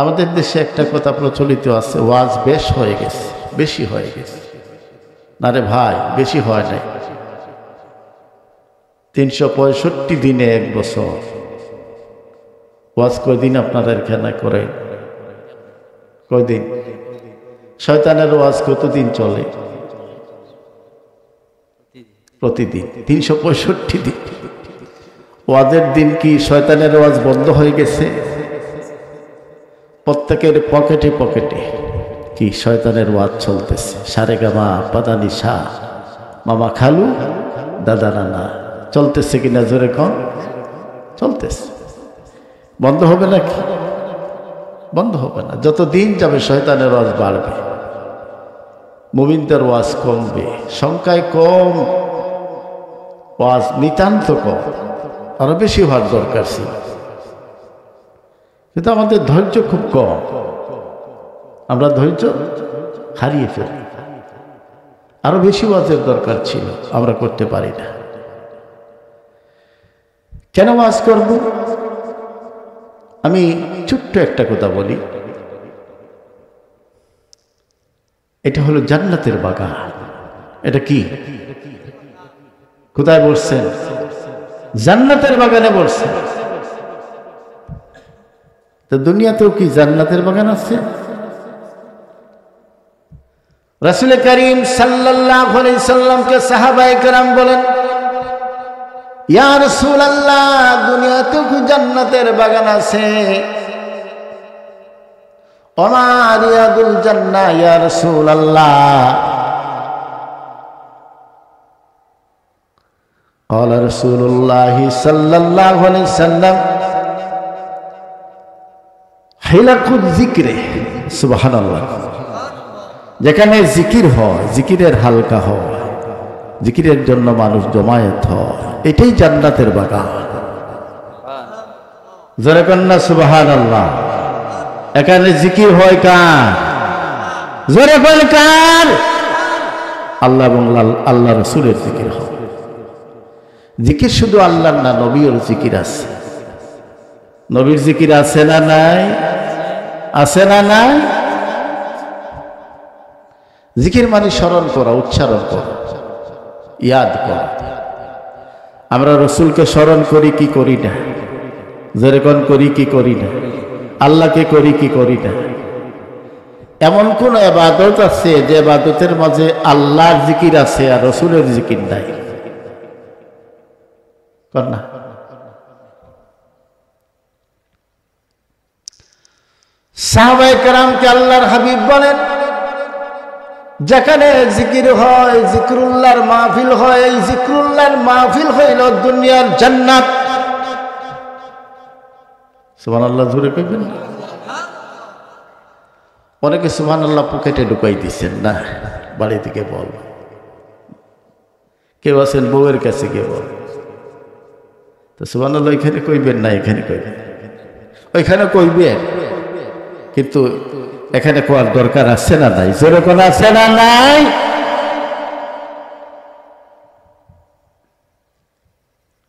আমাদের দেশে একটা কথা প্রচলিত আছে, ওয়াজ বেশ হয়ে গেছে, বেশি হয়ে গেছে। না রে ভাই, বেশি হয় নাই। 365 দিনে 1 বছর। ওয়াজ কয়দিন আপনাদের এখানে করে? কয়দিন? শয়তানের ওয়াজ কতদিন চলে? প্রতিদিন। 365 দিন। ওয়াজের দিন কি শয়তানের ওয়াজ বন্ধ হয়ে গেছে? প্রত্যেকের পকেটে পকেটে কি শয়তানের ওয়াজ চলতেছে। সারেগামা, পাদানিশা, মামা খালু, দাদা নানা, চলতেছে কিনা জোরে কম? চলতেছে। বন্ধ হবে নাকি? বন্ধ হবে না। যত দিন যাবে শয়তানের ওয়াজ বাড়বে, মুমিনদের ওয়াজ কমবে। সংখ্যায় কম, ওয়াজ নিতান্ত কম, আরো বেশি হওয়ার দরকার ছিল। কিন্তু আমাদের ধৈর্য খুব কম, আমরা ধৈর্য হারিয়ে ফেলি। আরো বেশি ওয়াজের দরকার ছিল, আমরা করতে পারি না। কেন ওয়াজ করব? আমি ছোট্ট একটা কথা বলি। এটা হলো জান্নাতের বাগান। এটা কি? কোথায় বলছেন? জান্নাতের বাগানে বলছেন। তো দুনিয়াতেও কি জান্নাতের বাগান আছে? রাসূল করিম সাল্লাল্লাহু আলাইহি সাল্লামকে সাহাবায়ে কেরাম বলেন, ইয়া রাসূলুল্লাহ, দুনিয়াতেও কি জান্নাতের বাগান আছে? ওমা রিয়াদুল জান্নাহ ইয়া রাসূলুল্লাহ। قال رسول الله صلى الله عليه وسلم হিলাকুল যিকরে। সুবহানাল্লাহ। যেখানে জিকির হয়, জিকিরের হালকা হয়, জিকিরের জন্য মানুষ জমায়েত হয়, এটাই জান্নাতের বাগান। জোরে কন্না সুবহানাল্লাহ। এখানে জিকির হয় কার? জোরে বল কার? আল্লাহ এবং আল্লাহ রাসূলের জিকির হয়। জিকির শুধু আল্লাহর না, নবীর জিকির আছে। নবীর জিকির আছে না নাই? আছে না নাই? জিকির মানে স্মরণ করা, উচ্চারণ করা, ইয়াদ করা। আমরা রসুলকে স্মরণ করি কি করি না? যেরকম করি কি করি না? আল্লাহকে করি কি করি না? এমন কোন ইবাদত আছে যে ইবাদতের মাঝে আল্লাহর জিকির আছে আর রসুলের জিকির নাই? কর না। সাহাবায়ে কেরামকে আল্লাহর হাবিব বলেন, যেখানে জিকির হয়, জিকরুল্লাহর মাহফিল হয়, এই জিকরুল্লাহর মাহফিল হইল দুনিয়ার জান্নাত। সুবহানাল্লাহ জোরে কইবেন। অনেকে সুবহানাল্লাহ পকেটে ঢুকাই দিচ্ছেন না, বাড়ি থেকে বল। কেউ আছেন বউয়ের কাছে গিয়ে বল, তো সুবহানাল্লাহ এখানে কইবেন না, এখানে কইবেন, ওইখানে কইবেন, কিন্তু এখানে কোয়ার দরকার আছে না নাই? যেরকম আছে না নাই?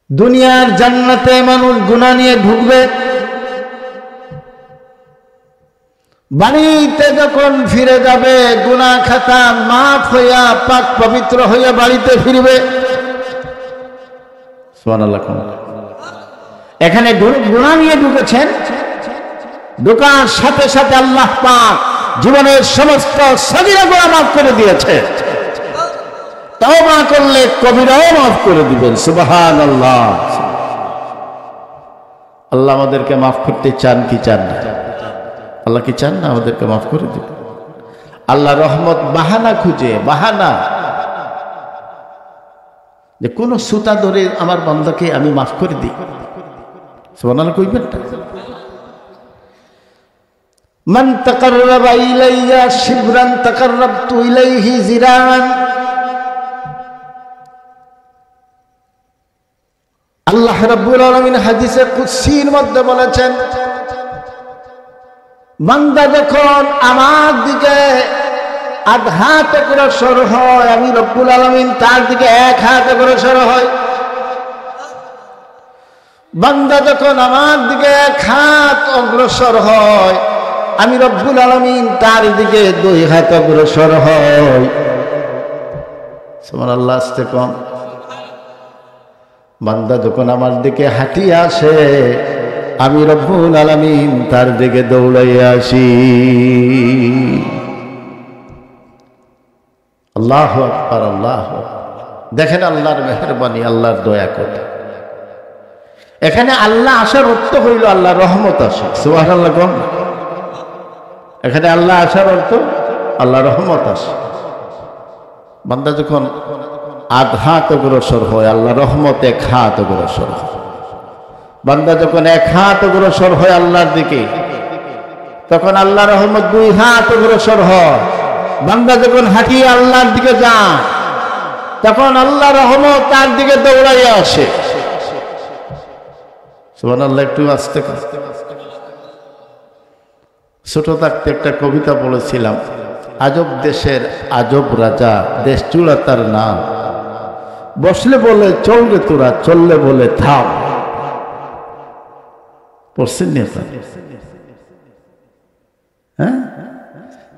দুনিয়ার জান্নাতে মানুষ গুনাহ নিয়ে ঢুকবে, বাড়িতে যখন ফিরে যাবে গুনাহ খাতা মাফ হইয়া পাক পবিত্র হইয়া বাড়িতে ফিরবে। সুবহানাল্লাহ। এখানে গুনাহ নিয়ে ঢুকেছেন, ঢোকার সাথে সাথে আল্লাহ পাক জীবনের সমস্ত সগীরা গুনাহ মাফ করে দিয়েছে। তওবা করলে কবিরাও মাফ করে দিবেন। সুবহানাল্লাহ। আল্লাহ আমাদেরকে মাফ করতে চান কি চান না? আল্লাহ কি চান না আমাদেরকে মাফ করে দিবেন? আল্লাহ রহমত বাহানা খুঁজে, বাহানা যে কোন সুতা ধরে আমার বান্দাকে আমি মাফ করে দিই। সুবহানাল্লাহ কইবেন না? মান তাকাররাবা ইলাইয়া শিবরান তাকাররাবতু ইলাইহি জিরান। আল্লাহ রাব্বুল আলামিন হাদিসে কুদসির মধ্যে বলেছেন, বান্দা যখন আমার দিকে 8 হাত অগ্রসর হয়, আমি রব্বুল আলামিন তার দিকে 1 হাত অগ্রসর হয়। বান্দা যখন আমার দিকে 1 হাত অগ্রসর হয়, আমি রব্বুল আলামিন তার দিকে 2 হাত অগ্রসর হই। সুবহানাল্লাহ, আস্তে কম। বান্দা যখন আমার দিকে হাঁটিয়ে আসে, আমি রব্বুল আলামিন তার দিকে দৌড়াইয়া আসি। আল্লাহু আকবার, আল্লাহু আকবার। দেখেন আল্লাহর মেহেরবানি, আল্লাহর দয়া কথা। এখানে আল্লাহ আসার অর্থ হইল আল্লাহর রহমত আসে। সুবহানাল্লাহ কোন? এখানে আল্লাহ আসার অর্থ আল্লাহর রহমত আসে। বান্দা যখন 8 হাত অগ্রসর হয়, আল্লাহ রহমত 1 হাত অগ্রসর হয়। বান্দা যখন 1 হাত অগ্রসর হয় আল্লাহর দিকে, তখন আল্লাহ রহমত 2 হাত অগ্রসর হয়। বান্দা যখন হাঁটিয়ে আল্লাহর দিকে যায়, তখন আল্লাহ রহমত তার দিকে দৌড়াইয়া আসে। সুবহানাল্লাহ, একটু আস্তে আস্তে। ছোট থাকতে একটা কবিতা বলেছিলাম, আজব দেশের আজব রাজা, দেশ চূড়া তার নাম, বসলে বলে চল রে তোরা, চললে বলে থাম। পড়ছেন নি? হ্যাঁ,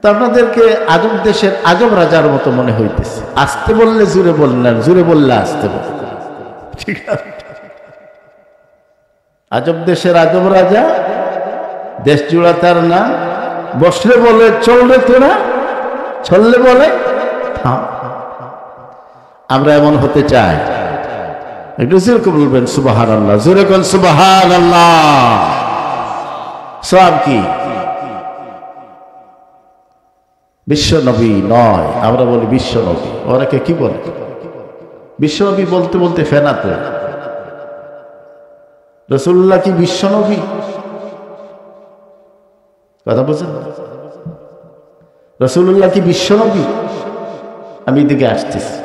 তো আপনাদেরকে আজব দেশের আজব রাজার মতো মনে হইতেছে। আসতে বললে জুড়ে বললেন, জুড়ে বললে আসতে বললেন, ঠিক আছে? আজব দেশের আজব রাজা, দেশ জুড়া তার নাম, বসলে বলে চল রে তোরা, চললে বলে থাম। আমরা এমন হতে চাই। একটু জোরে বলবেন সুবহানাল্লাহ, জোরে কোন সুবহানাল্লাহ। সব কি বিশ্ব নবী নয়, আমরা বলি বিশ্ব নবী। অনেকে কি বলে? বিশ্ব নবী বলতে বলতে ফেনা তো। রাসূলুল্লাহ কি বিশ্ব নবী? কথা বলছেন? রাসূলুল্লাহ কি বিশ্ব নবী? আমি এদিকে আসতেছি।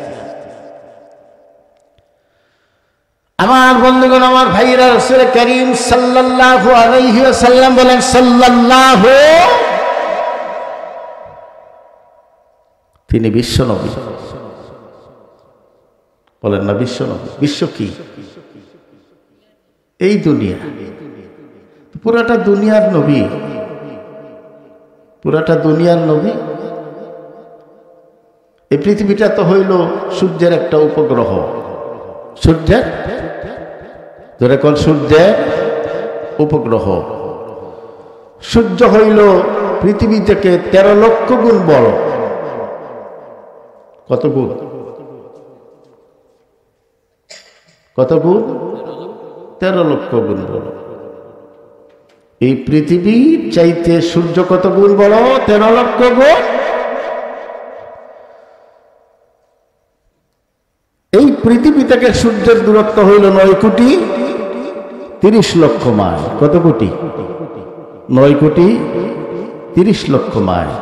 আমার বন্ধুগণ, আমার ভাইরা, রাসূল করিম সাল্লাল্লাহু আলাইহি ওয়াসাল্লাম বলেন, সাল্লাল্লাহু, তিনি বিশ্ব নবী। বলেন না বিশ্ব নবী। বিশ্ব কি? এই দুনিয়া, পুরাটা দুনিয়ার নবী, পুরাটা দুনিয়ার নবী। এই পৃথিবীটা তো হইল সূর্যের একটা উপগ্রহ। সূর্যের, ধরে কোন সূর্যের উপগ্রহ। সূর্য হইল পৃথিবী থেকে 13 লক্ষ গুণ বড়। কত গুণ? কত গুণ? 13 লক্ষ গুণ বড়। এই পৃথিবীর চাইতে সূর্য কত গুণ বড়? 13 লক্ষ গুণ। এই পৃথিবী থেকে সূর্যের দূরত্ব হইল 9 কোটি 30 লক্ষ মাইল। কত কোটি? 9 কোটি 30 লক্ষ মাইল।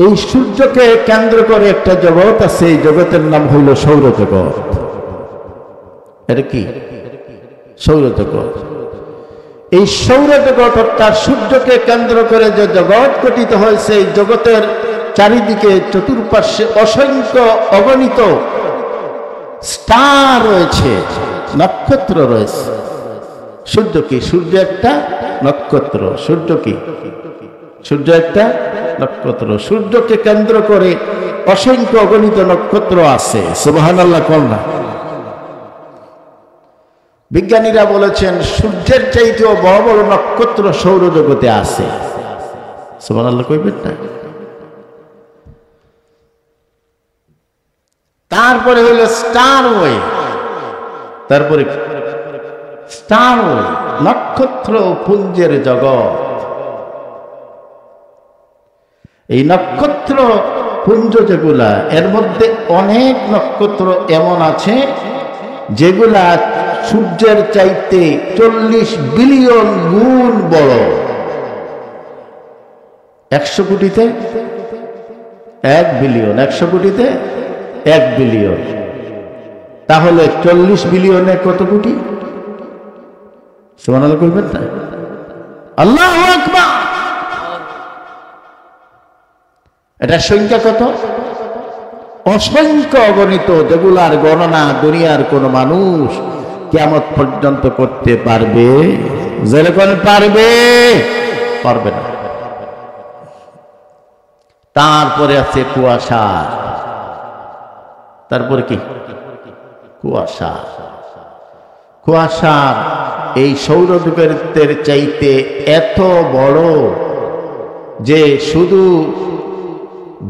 এই সূর্যকে কেন্দ্র করে একটা জগৎ আছে, এই জগতের নাম হইল সৌরজগৎ। এটা কি? সৌরজগৎ। এই সৌরজগৎ অর্থাৎ সূর্যকে কেন্দ্র করে যে জগৎ গঠিত হয়েছে, এই জগতের চারিদিকে চতুর্পার্শ্বে অসংখ্য অগণিত স্টার রয়েছে, নক্ষত্র রয়েছে। সূর্য কি? সূর্য একটা নক্ষত্র। সূর্য কি? সূর্য একটা নক্ষত্র। সূর্যকে কেন্দ্র করে অসংখ্য অগণিত নক্ষত্র আছে। সুবহানাল্লাহ কন্যা। বিজ্ঞানীরা বলেছেন সূর্যের চাইতেও বড় বড় নক্ষত্র সৌরজগতে আছে। সুবহানাল্লাহ কইবেন না? তারপরে হইল স্টার ওয়ে। তারপরে স্টার ওয়ে, নক্ষত্র পুঞ্জের জগৎ। এই নক্ষত্র পুঞ্জ যেগুলা, এর মধ্যে অনেক নক্ষত্র এমন আছে যেগুলা সূর্যের চাইতে 40 বিলিয়ন গুণ বড়। 100 কোটিতে 1 বিলিয়ন, 100 কোটিতে 1 বিলিয়ন। তাহলে 40 বিলিয়নে কত কোটি? সুবহানাল্লাহ কইবেন না? আল্লাহু আকবার। এটা সংখ্যা কত? অসংখ্য অগণিত, যেগুলার গণনা দুনিয়ার কোন মানুষ কিয়ামত পর্যন্ত করতে পারবে? যেরকম পারবে, পারবে না। তারপরে আছে কুয়াশা, তারপরে কি কুয়াশা। কুয়াশা এই সৌরজগতের চাইতে এত বড় যে শুধু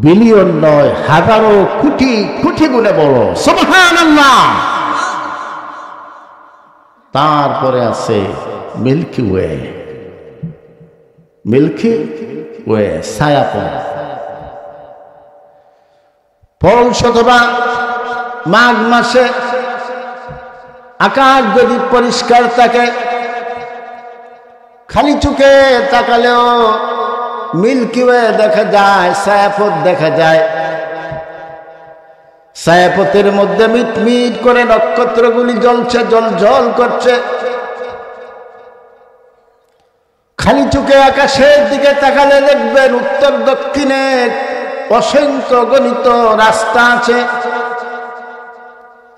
বিলিয়ন নয়, হাজারো কোটি কোটি গুণে বড়। সুবহানাল্লাহ। তারপরে আছে মিল্কি ওয়ে, মিল্কি ওয়ে ছায়াপথ। পৌষ অথবা মাঘ মাসে আকাশ যদি পরিষ্কার থাকে, খালি চোখে তাকালেও মিল্কি ওয়ে দেখা যায়, ছায়াপথ দেখা যায়। ছায়াপথের মধ্যে মিটমিট করে নক্ষত্রগুলি জ্বলছে, জল করছে। খালি চোখে আকাশের দিকে তাকালে দেখবেন উত্তর দক্ষিণে অসংখ্য গণিত রাস্তা আছে।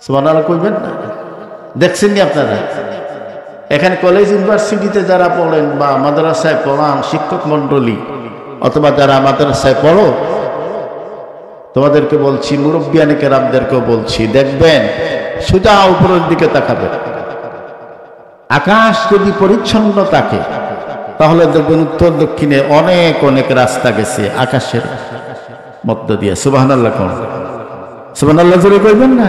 সুবহানাল্লাহ কইবেন না? দেখছেন নি আপনারা? এখানে কলেজ ইউনিভার্সিটিতে যারা পড়েন বা মাদ্রাসায় পড়ান শিক্ষক মন্ডলী, অথবা যারা মাদ্রাসায় পড়ো, তোমাদেরকে বলছি, মুরব্বিয়ানে কেরামদেরকেও বলছি, দেখবেন সোজা উপরের দিকে তাকাবেন। আকাশ যদি পরিচ্ছন্ন থাকে তাহলে দেখবেন উত্তর দক্ষিণে অনেক অনেক রাস্তা গেছে আকাশের মধ্য দিয়ে। সুবহানাল্লাহ কোন? সুবহানাল্লাহ জোরে কইবেন না?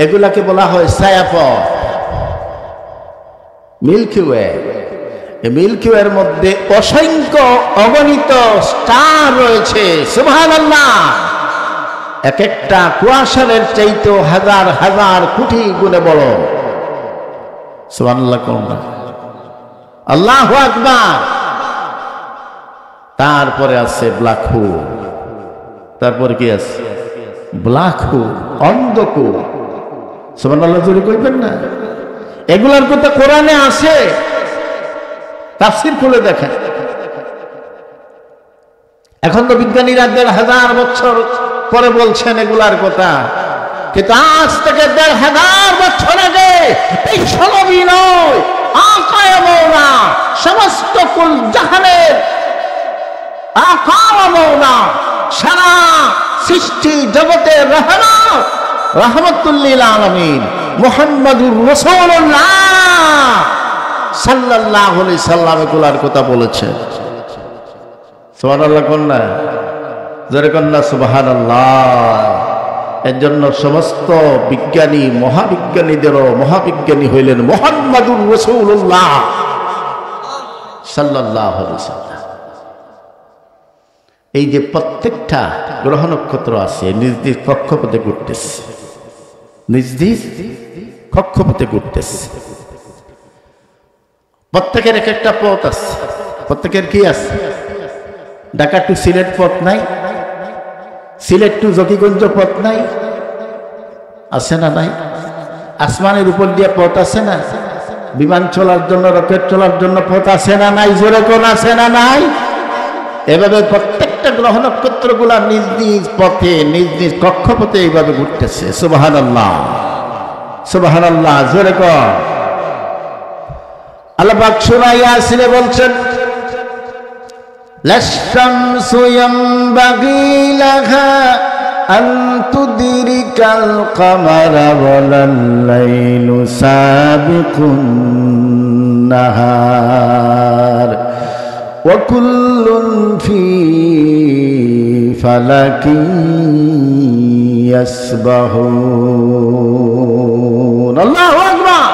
এগুলাকে বলা হয় ছায়াপথ, মিল্কি ওয়ে। মিল্কি ওয়ের মধ্যে অসংখ্য অগণিত স্টার রয়েছে। সুবহানাল্লাহ। এক একটা কুয়াশার চাইতে হাজার হাজার কোটি গুণে বড়। সুবহানাল্লাহ কোন? আল্লাহু আকবার। তারপরে আছে ব্ল্যাক হোল। তারপরে কি আছে? ব্ল্যাক হোল, অন্ধকূপ। সুবহানাল্লাহ জোরে কইবেন না? এগুলার কথা কোরআনে আছে, তাফসীর খুলে দেখেন। এখন তো বিজ্ঞানীরা ১,৫০০ বছর পরে বলছেন এগুলার কথা, কিন্তু আজ থেকে ১,৫০০ বছর আগে এই সনবী নয়, আকায়ে মওলা, সমস্ত কুল জাহানের আকায়ে মওলা, সারা সৃষ্টি জগতের রহমত, রাহমাতুল্লিল আলামিন মুহাম্মাদুর রাসূলুল্লাহ সাল্লাল্লাহু আলাইহি সাল্লাম এগুলার কথা বলেছেন। সুবহানাল্লাহ কোন না? জোরে কোন না সুবহানাল্লাহ। এর জন্য সমস্ত বিজ্ঞানী, মহাবিজ্ঞানীদেরও মহাবিজ্ঞানী হইলেন মুহাম্মাদুর রাসূলুল্লাহ সাল্লাল্লাহু আলাইহি সাল্লাম। এই যে প্রত্যেকটা গ্রহ নক্ষত্র আছে নিজ নিজ কক্ষপথে ঘুরতেছে, নিজ নিজ কক্ষপথে ঘুরতেছে। প্রত্যেকের এক একটা পথ আছে। প্রত্যেকের কি আছে? ঢাকা টু সিলেট পথ নাই? সিলেট টু জকিগঞ্জ পথ নাই? আছে না নাই? আসমানের উপর দিয়ে পথ আছে না? বিমান চলার জন্য, রকেট চলার জন্য পথ আছে না নাই? জোরে কোন আছে না নাই? এভাবে প্রত্যেকটা গ্রহ নক্ষত্র গুলা নিজ নিজ পথে, নিজ নিজ কক্ষপথে এইভাবে ঘুরতেছে। সুবহানাল্লাহ, সুবহানাল্লাহ জোরে কোন। আল্লাহ পাক সূরা ইয়াসিনে বলছেন, লাশ-শামসু ইয়ানবাগী লাহা আন তুদরিকাল কামারা ওয়ালাল লাইলু সাবিকুন নাহার ওয়া কুল্লুন ফি ফালাকিন ইয়াসবাহুন। আল্লাহু আকবার।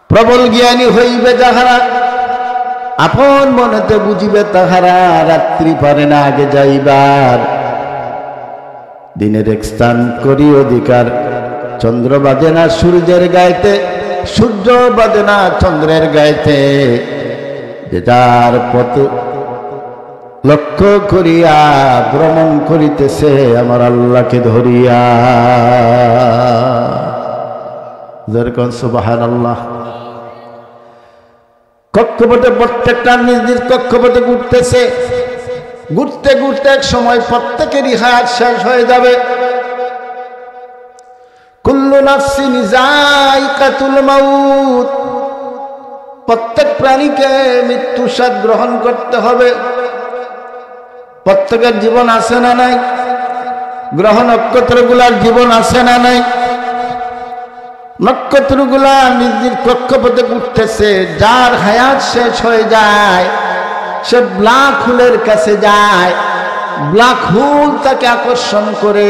প্রবল জ্ঞানী হইবে যাহারা, আপন মনেতে বুঝিবে তাহারা, রাত্রি পারে না আগে যাইবার, দিনের এক স্থান করি অধিকার, চন্দ্র বাজে না সূর্যের গায়েতে, সূর্য বাজে না চন্দ্রের গায়েতে, যে যার পথ লক্ষ্য করিয়া ভ্রমণ করিতেছে আমার আল্লাহকে ধরিয়া। যেরকম সুবহানাল্লাহ। কক্ষপথে প্রত্যেকটা নিজ নিজ কক্ষপথে ঘুরতেছে। ঘুরতে ঘুরতে এক সময় প্রত্যেকেরই হায়াত শেষ হয়ে যাবে। কুল্লু নাফসিন যায়িকাতুল মাউত, প্রত্যেক প্রাণীকে মৃত্যু স্বাদ গ্রহণ করতে হবে। প্রত্যেকের জীবন আছে না নাই? গ্রহ নক্ষত্রগুলার জীবন আছে না নাই? নক্ষত্রগুলা নিজ নিজ কক্ষপথে উঠতেছে, যার হায়াত শেষ হয়ে যায় সে ব্ল্যাক হোলের কাছে যায়, ব্ল্যাক হোল তাকে আকর্ষণ করে,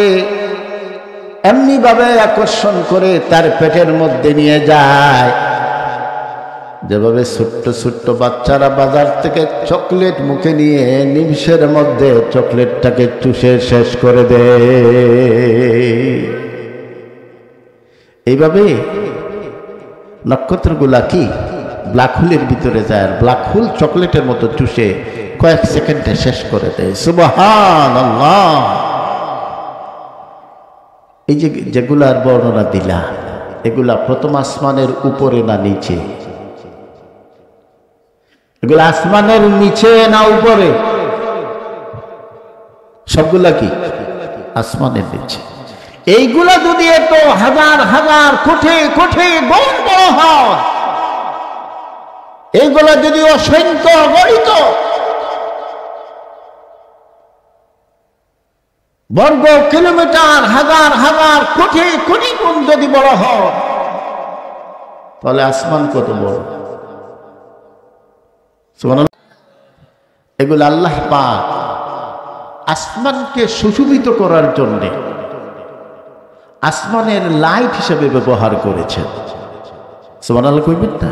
এমনি ভাবে আকর্ষণ করে তার পেটের মধ্যে নিয়ে যায়। যেভাবে ছোট্ট ছোট্ট বাচ্চারা বাজার থেকে চকলেট মুখে নিয়ে নিমিষের মধ্যে চকলেটটাকে চুষে শেষ করে দেয়, এইভাবে নক্ষত্রগুলা কি ব্ল্যাক হোলের ভিতরে যায়, আর ব্ল্যাক হোল চকলেটের মতো চুষে কয়েক সেকেন্ডে শেষ করে দেয়। সুবহানাল্লাহ। এই যে যেগুলার বর্ণনা দিলা, এগুলা প্রথম আসমানের উপরে না নিচে? এগুলো আসমানের নিচে না উপরে? সবগুলা কি আসমানের নিচে। এইগুলা যদি এত হাজার হাজার কোটি কোটি গুণ বড় হয়, এইগুলা যদি অসংখ্য গণিত বর্গ কিলোমিটার হাজার হাজার কোটি কোটি গুণ যদি বড় হয়, তাহলে আসমান কত বড়? এগুলো আল্লাহ পাক আসমানকে সুশোভিত করার জন্য আসমানের লাইট হিসেবে ব্যবহার করেছেন। সুবহানাল্লাহ কইবেন না?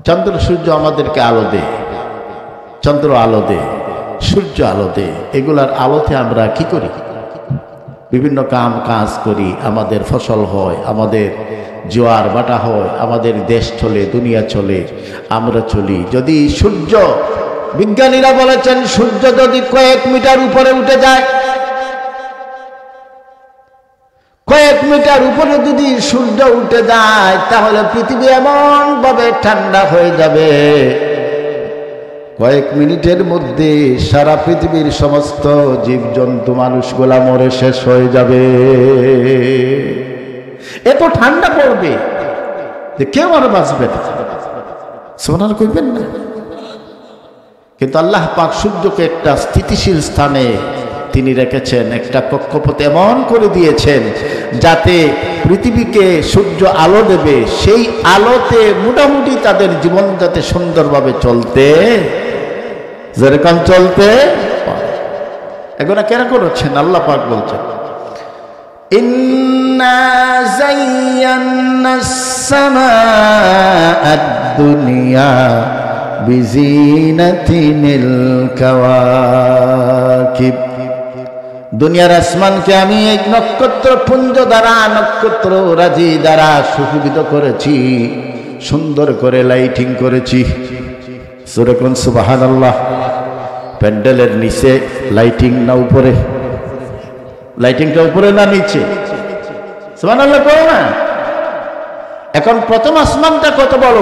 চন্দ্র সূর্য আমাদেরকে আলো দেয়, চন্দ্র আলো দেয়, সূর্য আলো দেয়। এগুলার আলোতে আমরা কি করি? বিভিন্ন কাজ করি, আমাদের ফসল হয়, আমাদের জোয়ার বাটা হয়, আমাদের দেশ চলে, দুনিয়া চলে, আমরা চলি। যদি সূর্য, বিজ্ঞানীরা বলেছেন সূর্য যদি কয়েক মিটার উপরে উঠে যায়, কয়েক মিটার উপরে যদি সূর্য উঠে যায়, তাহলে পৃথিবী এমন ভাবে ঠান্ডা হয়ে যাবে, কয়েক মিনিটের মধ্যে সারা পৃথিবীর সমস্ত জীবজন্তু মানুষগুলা মরে শেষ হয়ে যাবে। এত ঠান্ডা পড়বে যে কেউ আর বাঁচবে না। সুবহানাল্লাহ কইবেন না? কিন্তু আল্লাহ পাক সূর্যকে একটা স্থিতিশীল স্থানে তিনি রেখেছেন, একটা কক্ষপথে এমন করে দিয়েছেন যাতে পৃথিবীকে সূর্য আলো দেবে, সেই আলোতে মোটামুটি তাদের জীবন যাতে সুন্দরভাবে চলতে, যেরকম চলতে পারে। এগুলো কেন করেছেন? আল্লাহ পাক বলছেন, ইন্না যায়্যানাস সামাআদ দুনিয়া বিজিনাতিনিল কাওয়াকিব। দুনিয়ার আসমানকে আমি এক নক্ষত্র পুঞ্জ দ্বারা, নক্ষত্র রাজি দ্বারা সুশোভিত করেছি, সুন্দর করে লাইটিং করেছি। সূরা কোন সুবহানাল্লাহ। প্যান্ডেলের নিচে লাইটিং না উপরে? লাইটিংটা উপরে না নিচে? সুবহানাল্লাহ করো না। এখন প্রথম আসমানটা কত বড়?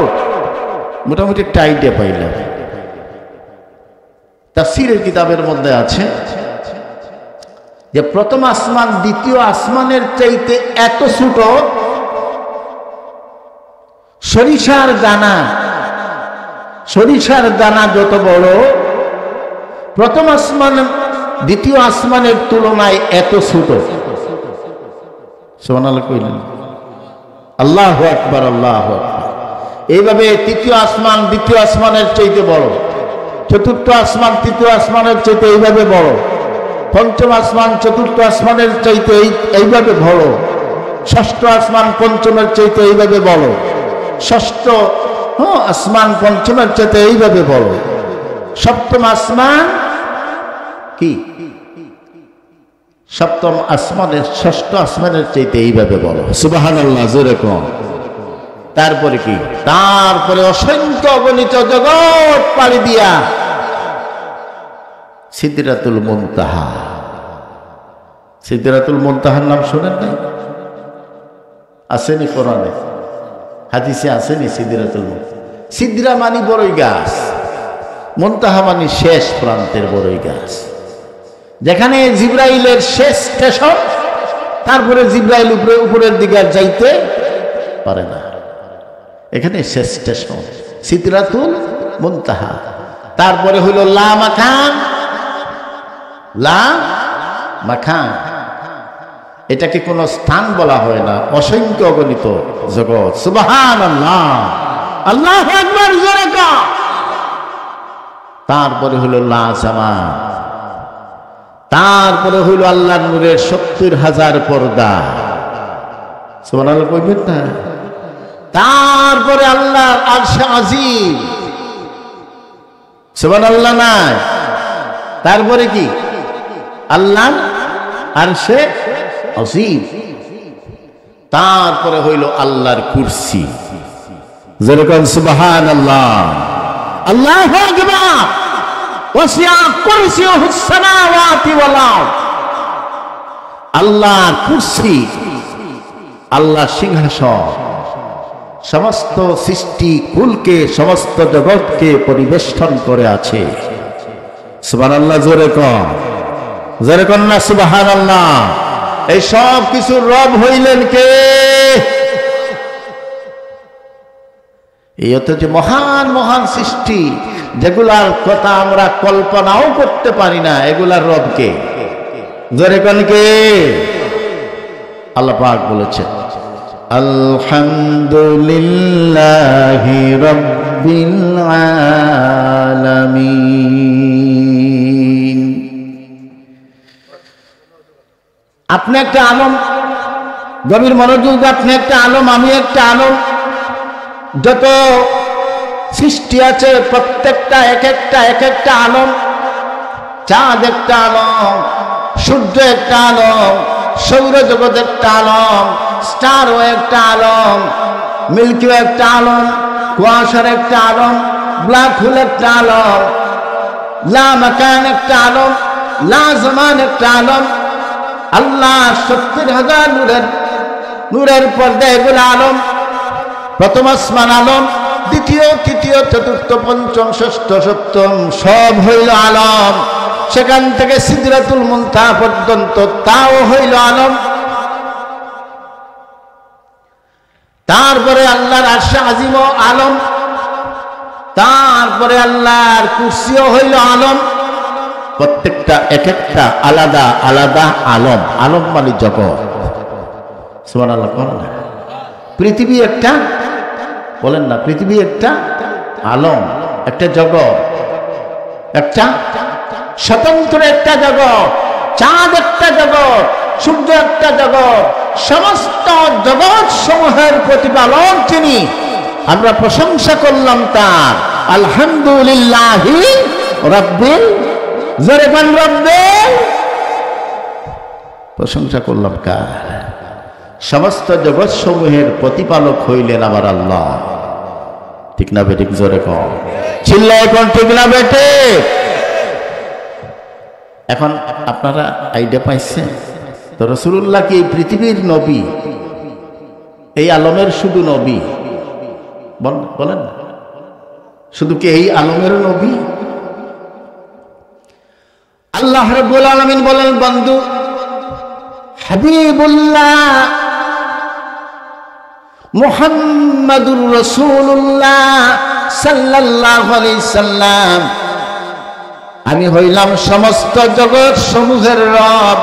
মোটামুটি টাইটে পাইলাম। তাফসীরের কিতাবের মধ্যে আছে যে প্রথম আসমান দ্বিতীয় আসমানের চাইতে এত ছোট, সরিষার দানা, সরিষার দানা যত বড়, প্রথম আসমান দ্বিতীয় আসমানের তুলনায় এত ছোট। সুবহানাল্লাহ কইলেন? আল্লাহু আকবার, আল্লাহু আকবার। এইভাবে তৃতীয় আসমান দ্বিতীয় আসমানের চাইতে বড়, চতুর্থ আসমান তৃতীয় আসমানের চাইতে এইভাবে বড়, পঞ্চম আসমান চতুর্থ আসমানের চাইতে এইভাবে বড়, ষষ্ঠ আসমান পঞ্চমের চাইতে এইভাবে বড়, ষষ্ঠ আসমান পঞ্চমের চাইতে এইভাবে বড়, সপ্তম আসমান কি সপ্তম আসমানের ষষ্ঠ আসমানের চাইতে এইভাবে বড়। সুবহানাল্লাহ জোরে কোন। তারপরে কি? তারপরে অসংখ্য অগণিত জগৎ পাড়ি দিয়া সিদরাতুল মুনতাহা। সিদরাতুল মুনতাহার নাম শোনেন নাই? আসেনি কোরআনে, হাদিসে আসেনি? সিদরাতুল মুনতাহা, সিদরা মানি বড়ই গাছ, মুনতাহা মানি শেষ প্রান্তের বড়ই গাছ, যেখানে জিব্রাইলের শেষ স্টেশন। তারপরে জিব্রাইল উপরের দিকে আর যাইতে পারে না, এখানে শেষ স্টেশন সিদরাতুল মুনতাহা। তারপরে হইল লা মাকান লা মাখান, এটাকে কোনো স্থান বলা হয় না, অসংখ্য অগণিত জগৎ। সুবহানাল্লাহ, আল্লাহু আকবার জোরে কা। তারপরে হলো লা জামান, তারপরে হইল আল্লাহর নূরের 70,000 পর্দা। সুবহানাল্লাহ কইবেন না? তারপরে আল্লাহর আরশে আজিম, সুবহানাল্লাহ নাই? তারপরে কি? আল্লাহর আরশে আজিম। তারপরে হইল আল্লাহর কুরসি। যেরকম সুবহানাল্লাহ, আল্লাহু আকবার। ওয়াসিআ কুরসিয়ুহুস সামাওয়াতি ওয়াল আরদ। আল্লাহর কুরসি, আল্লাহর সিংহাসন সমস্ত সৃষ্টি কুলকে, সমস্ত জগৎকে পরিবেষ্টন করে আছে। সুবহানাল্লাহ জোরে কর, জোরে কর না সুবহানাল্লাহ। এই সব কিছুর রব হইলেন কে? এই হচ্ছে যে মহান মহান সৃষ্টি, যেগুলার কথা আমরা কল্পনাও করতে পারি না, এগুলার রব কে? জোরে কোন কে? আল্লাহ পাক বলেছেন আলহামদুলিল্লাহি রাব্বিল আলামিন। আপনি একটা আলম, গভীর মনোযোগ, আপনি একটা আলম, আমি একটা আলম। যত সৃষ্টি আছে প্রত্যেকটা এক একটা আলম। চাঁদ একটা আলম, সূর্য একটা আলম, সৌরজগৎ একটা আলম, স্টারও একটা আলম, মিল্কি ওয়ে একটা আলম, কুয়াশার একটা আলম, ব্ল্যাক হোল একটা আলম, লা মাকান একটা আলম, লা জামান একটা আলম। আল্লাহ 70,000 নূরের পর্দা, এগুলো আলম। প্রথম আসমান আলম, দ্বিতীয় তৃতীয় চতুর্থ পঞ্চম ষষ্ঠ সপ্তম সব হইল আলম। সেখান থেকে সিদরাতুল মুনতাহা পর্যন্ত তাও হইল আলম। তারপরে আল্লাহর আরশে আজিম আলম, তারপরে আল্লাহর কুরসিও হইল আলম। প্রত্যেকটা এক একটা আলাদা আলাদা আলম। আলম মানে জগৎ। সুবহানাল্লাহ কোন না? পৃথিবী একটা, বলেন না, পৃথিবী একটা আলম, একটা জগৎ, একটা স্বতন্ত্র একটা জগৎ। চাঁদ একটা জগৎ, সূর্য একটা জগৎ, সমস্ত জগৎ সমূহের প্রতিপালক তিনি। আমরা প্রশংসা করলাম তার, আলহামদুলিল্লাহি রাব্বিল, জোরে বল রাব্বিল। প্রশংসা করলাম কার? সমস্ত জগৎ সমূহের প্রতিপালক হইলেন আমার আল্লাহ। ঠিক না বেঠিক? জোরে কর, চিল্লায় কোন ঠিক না বেটে? এখন আপনারা আইডিয়া পাইছেন তো? রাসূলুল্লাহ কি পৃথিবীর নবী, এই আলমের শুধু নবী? বলেন, শুধু কি এই আলমের নবী? আল্লাহ রাব্বুল আলামিন বলেন, বন্ধু হাবিবুল্লাহ মুহাম্মাদুর রাসূলুল্লাহ সাল্লাল্লাহু আলাইহি সাল্লাম, আমি হইলাম সমস্ত জগৎ সমূহের রব।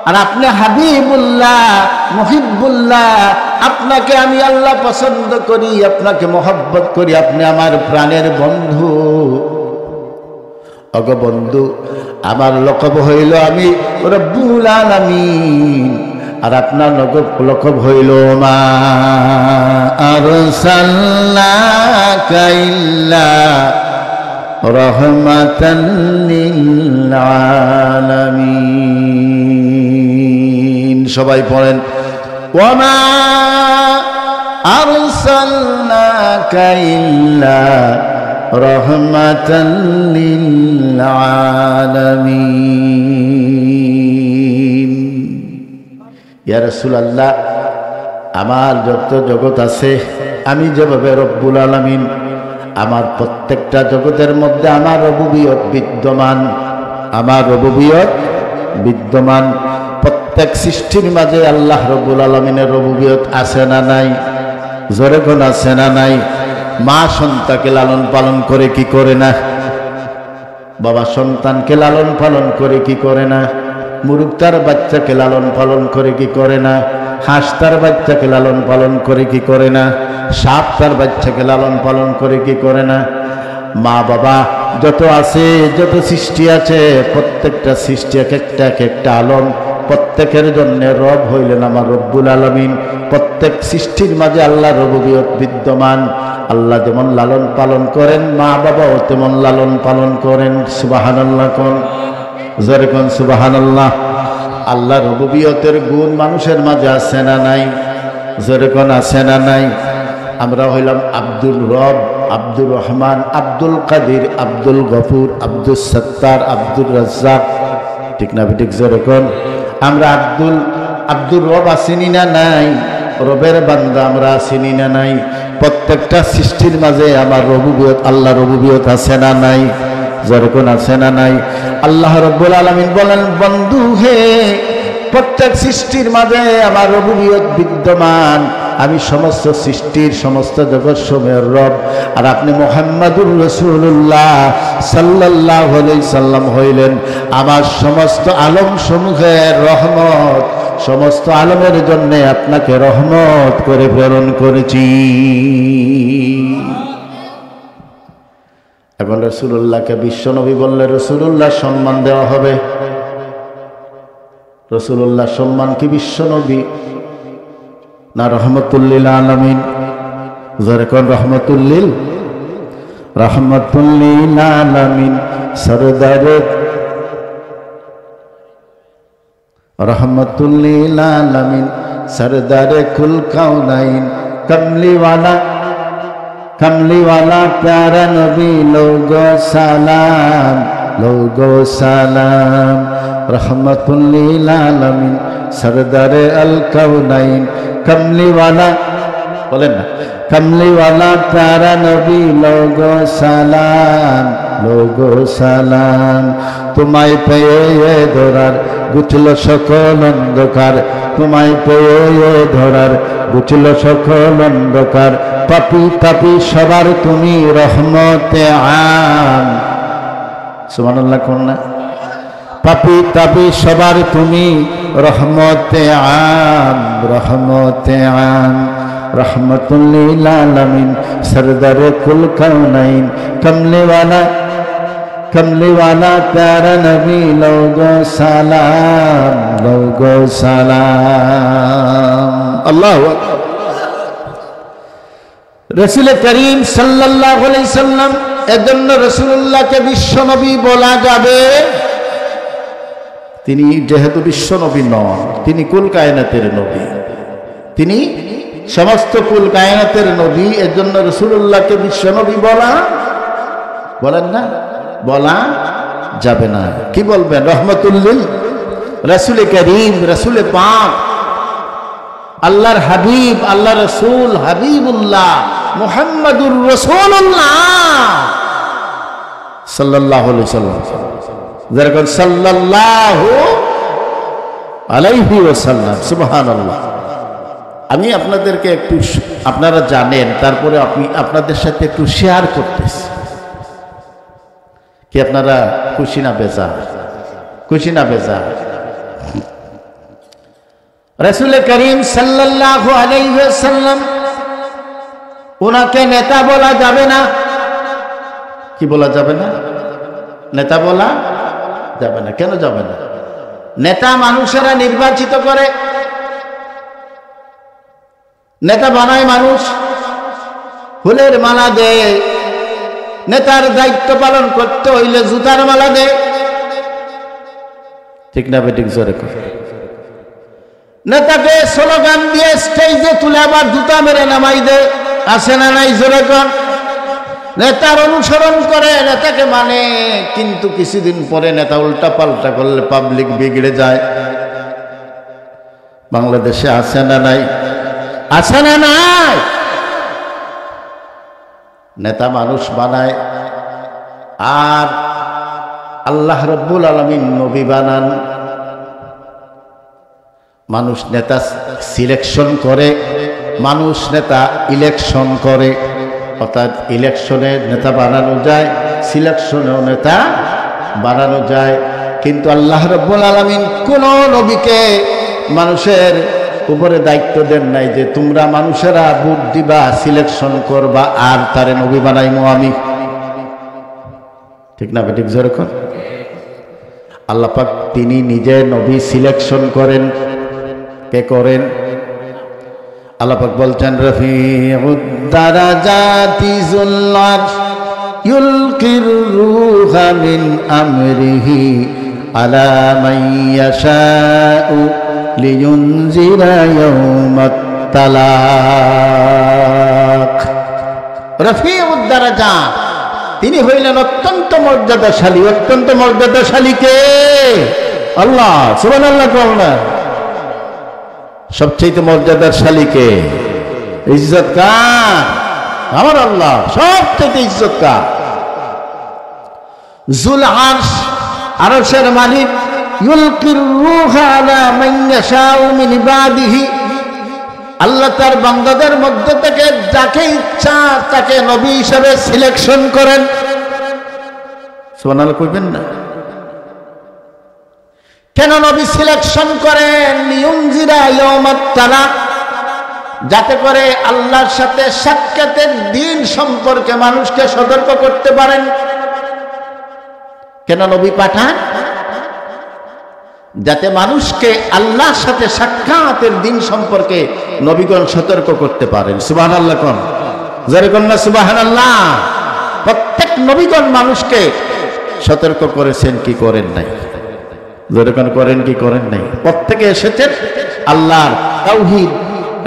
আর আপনি হাবিবুল্লাহ, মুহিব্বুল্লাহ, আপনাকে আমি আল্লাহ পছন্দ করি, আপনাকে মহব্বত করি, আপনি আমার প্রাণের বন্ধু। অগ বন্ধু, আমার লকব হইল আমি রব্বুল আলামিন, আর আপনার লকব হইল মা আরসালনাকা ইল্লা রাহমাতান লিল আলামিন। সবাই পড়েন, ওয়া মা আরসালনাকা ইল্লা রাহমাতান লিল আলামিন। ইয়া রাসূলুল্লাহ, আমার যত জগৎ আছে, আমি যেভাবে রব্বুল আলামিন, আমার প্রত্যেকটা জগতের মধ্যে আমার রুবুবিয়ত বিদ্যমান, আমার রুবুবিয়ত বিদ্যমান। প্রত্যেক সৃষ্টির মাঝে আল্লাহ রব্বুল আলামিনের রুবুবিয়ত আছে না নাই? জোরে কোন আছে না নাই? মা সন্তানকে লালন পালন করে কি করে না? বাবা সন্তানকে লালন পালন করে কি করে না? মুরগ তার বাচ্চাকে লালন পালন করে কি করে না? হাঁস তার বাচ্চাকে লালন পালন করে কি করে না? সাপ তার বাচ্চাকে লালন পালন করে কি করে না? মা বাবা যত আছে, যত সৃষ্টি আছে, প্রত্যেকটা সৃষ্টি এক একটা আলম। প্রত্যেকের জন্য রব হইলেন আমার রব্বুল আলামিন। প্রত্যেক সৃষ্টির মাঝে আল্লাহ রুবুবিয়ত বিদ্যমান। আল্লাহ যেমন লালন পালন করেন, মা বাবাও তেমন লালন পালন করেন। সুবহানাল্লাহ কোন, জোরে কোন সুবহানাল্লাহ। আল্লাহ রুবুবিয়তের গুণ মানুষের মাঝে আছে না নাই? জোরে কোন আছে না নাই? আমরা হইলাম আব্দুল রব, আব্দুর রহমান, আব্দুল কাদির, আব্দুল গফুর, আব্দুল সত্তার, আব্দুল রাজ্জাক, ঠিক না ঠিক? জোরে কোন। আমরা আব্দুল রব আসিনি না নাই? রবের বান্দা আমরা আসিনি না নাই? প্রত্যেকটা সৃষ্টির মাঝে আমার রবুবিয়ত, আল্লাহ রবুবিয়ত আছে না নাই? যেরকম আছে না নাই? আল্লাহ রব্বুল আলামিন বলেন, বন্ধু হে, প্রত্যেক সৃষ্টির মাঝে আমার রবুবিয়ত বিদ্যমান। আমি সমস্ত সৃষ্টির, সমস্ত জগৎ সমূহের রব। আর আপনি মুহাম্মাদুর রাসূলুল্লাহ সাল্লাল্লাহু আলাইহি সাল্লাম হইলেন আমার সমস্ত আলম সমূহের রহমত। সমস্ত আলমের জন্য আপনাকে রহমত করে প্রেরণ করেছি। এখন রাসূলুল্লাহকে বিশ্বনবী বললে রাসূলুল্লাহ সম্মান দেওয়া হবে। রাসূলুল্লাহ সম্মান কি বিশ্বনবী না রহমতুল্লিল আলামিন? যারা কোন রহমতুল্লিল আলামিন, সরদারে রহমতুল্লিল আলামিন, সরদারে কুল কাউনাইন, কমলিওয়ালা প্যারা নবী, লোগো সালাম, লোগো সালাম। রহমতুল্লিল আলামিন, সরদারে আল কাউনাইন, কমলিওয়ালা, বলেন না, কমলিওয়ালা প্যারা নবী, লোগো সালাম, লোগো সালাম। তোমায় পেয়ে ধরার গুছল সকল অন্ধকার, তোমায় পেয়ে ধরার গুছল সকল অন্ধকার। পাপি তাপি সবার তুমি রহমতে আম। সুবহানাল্লাহ কোন না? পাপি তাপি সবার তুমি রহমতে আম, রহমতে আম। রহমতুল্লিল আলামিন, সরদারে কুল কাউনাইন, কমলিওয়ালা প্যারা নবী, লোগো সালাম, লোগো সালাম। আল্লাহু আকবার। রাসূল করিম সাল্লাল্লাহু আলাইহি সাল্লাম, এজন্য রাসূলুল্লাহকে বিশ্বনবী বলা যাবে। তিনি যেহেতু বিশ্বনবী নন, তিনি কুল কায়নাতের নবী, তিনি সমস্ত কুল কায়নাতের নবী। এজন্য রাসূলুল্লাহকে বিশ্বনবী বলেন না, বলা যাবে না। কি বলবেন? রহমতুল্লিল, রাসূল করিম, রাসূল পাক, আল্লাহর হাবিব, আল্লাহ রসুল, হাবিবুল্লাহ মুহাম্মাদুর রাসূলুল্লাহ সাল্লাল্লাহু আলাইহি সাল্লাম। যেরকম সাল্লাল্লাহু আলাইহি ওয়াসাল্লাম। সুবহানাল্লাহ। আমি আপনাদেরকে একটু, আপনারা জানেন, তারপরে আপনাদের সাথে একটু শেয়ার করতেছি। কি আপনারা খুশি না বেজার? খুশি না বেজার? রাসূল করিম সাল্লাল্লাহু আলাইহি ওয়াসাল্লাম, ওনাকে নেতা বলা যাবে না। কি বলা যাবে না? নেতা বলা যাবে না। কেন যাবে না? নেতা মানুষেরা নির্বাচিত করে, নেতা বানায় মানুষ, ফুলের মালা দেয়। নেতার দায়িত্ব পালন করতে হইলে জুতার মালা দেয়, ঠিক না বেঠিক? জোরে করে নেতাকে স্লোগান দিয়ে স্টেজে তুলে আবার জুতা মেরে নামাই দেয়, আসে না নাই? জোরে কর। নেতার অনুসরণ করে, নেতাকে মানে, কিন্তু কিছুদিন পরে নেতা উল্টা পাল্টা করলে পাবলিক বিগড়ে যায়। বাংলাদেশে আছে না নাই? আছে না নাই? নেতা মানুষ বানায়, আর আল্লাহ রব্বুল আলামিন নবী বানান। মানুষ নেতা সিলেকশন করে, মানুষ নেতা ইলেকশন করে। অর্থাৎ ইলেকশনে নেতা বানানো যায়, সিলেকশনেও নেতা বানানো যায়, কিন্তু আল্লাহ রাব্বুল আলামিন কোন নবীকে মানুষের উপরে দায়িত্ব দেন নাই যে তোমরা মানুষেরা ভোট দিবা, সিলেকশন করবা আর তারে নবী বানাইমু আমি। ঠিক না বেঠিক জোরে কর? আল্লাহ পাক তিনি নিজে নবী সিলেকশন করেন। কে করেন? আল্লাহ পাক বলছেন রফিউদ দারাজাতি যুল আরশ ইউলকির রূহা মিন আমরিহি আলা মান ইয়াশাউ লিয়ুনজিরা ইয়াউমাত তালাক। রফিউদ দারাজাত, তিনি হইলেন অত্যন্ত মর্যাদাশালী। অত্যন্ত মর্যাদাশালী কে? আল্লাহ। সুবহানাল্লাহ কওনা। সবচেয়ে মর্যাদাশালী কে? ইজ্জত কার? আমার আল্লাহ। সবচেয়ে ইজ্জত কার? যুল আরশ, আরশের মালিক। ইউলকির রূহা আলা মান ইয়াশাউ মিন ইবাদিহি, আল্লাহ তার বান্দাদের মধ্য থেকে যাকে ইচ্ছা তাকে নবী হিসেবে সিলেকশন করেন। সুবহানাল্লাহ কইবেন না? কেন নবী সিলেকশন করেন? লিয়ুনজিরা ইয়াউমাত তালাক, যাতে করে আল্লাহর সাথে সাক্ষাতের দিন সম্পর্কে মানুষকে সতর্ক করতে পারেন। কেন নবী পাঠান? যাতে মানুষকে আল্লাহর সাথে সাক্ষাতের দিন সম্পর্কে নবীগণ সতর্ক করতে পারেন। সুবহানাল্লাহ কোন? যারা কোন না সুবহানাল্লাহ। প্রত্যেক নবীগণ মানুষকে সতর্ক করেছেন কি করেন নাই? যারা কোন করেন কি করেন নাই? প্রত্যেকে এসেছেন আল্লাহর তাওহীদ,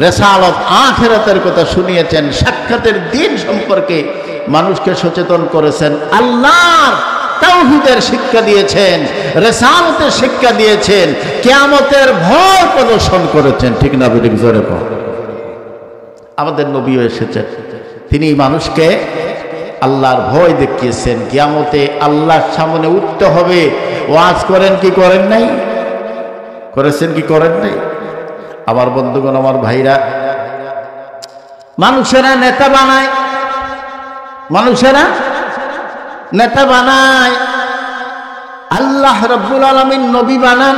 রিসালাত, আখিরাতের কথা শুনিয়েছেন, সাক্ষাতের দিন সম্পর্কে মানুষকে সচেতন করেছেন, আল্লাহর তাওহীদের শিক্ষা দিয়েছেন, রিসালাতের শিক্ষা দিয়েছেন, কিয়ামতের ভয় প্রদর্শন করেছেন। ঠিক না বেঠিক জোরে কর? আমাদের নবীও এসেছেন, তিনি মানুষকে আল্লাহর ভয় দেখিয়েছেন। কিয়ামতে আল্লাহর সামনে উঠতে হবে। ওয়াজ করেন কি করেন নাই? করেছেন কি করেন নাই? আমার বন্ধুগণ, আমার ভাইরা, মানুষেরা নেতা বানায়, মানুষেরা নেতা বানায়, আল্লাহ রাব্বুল আলামিন নবী বানান।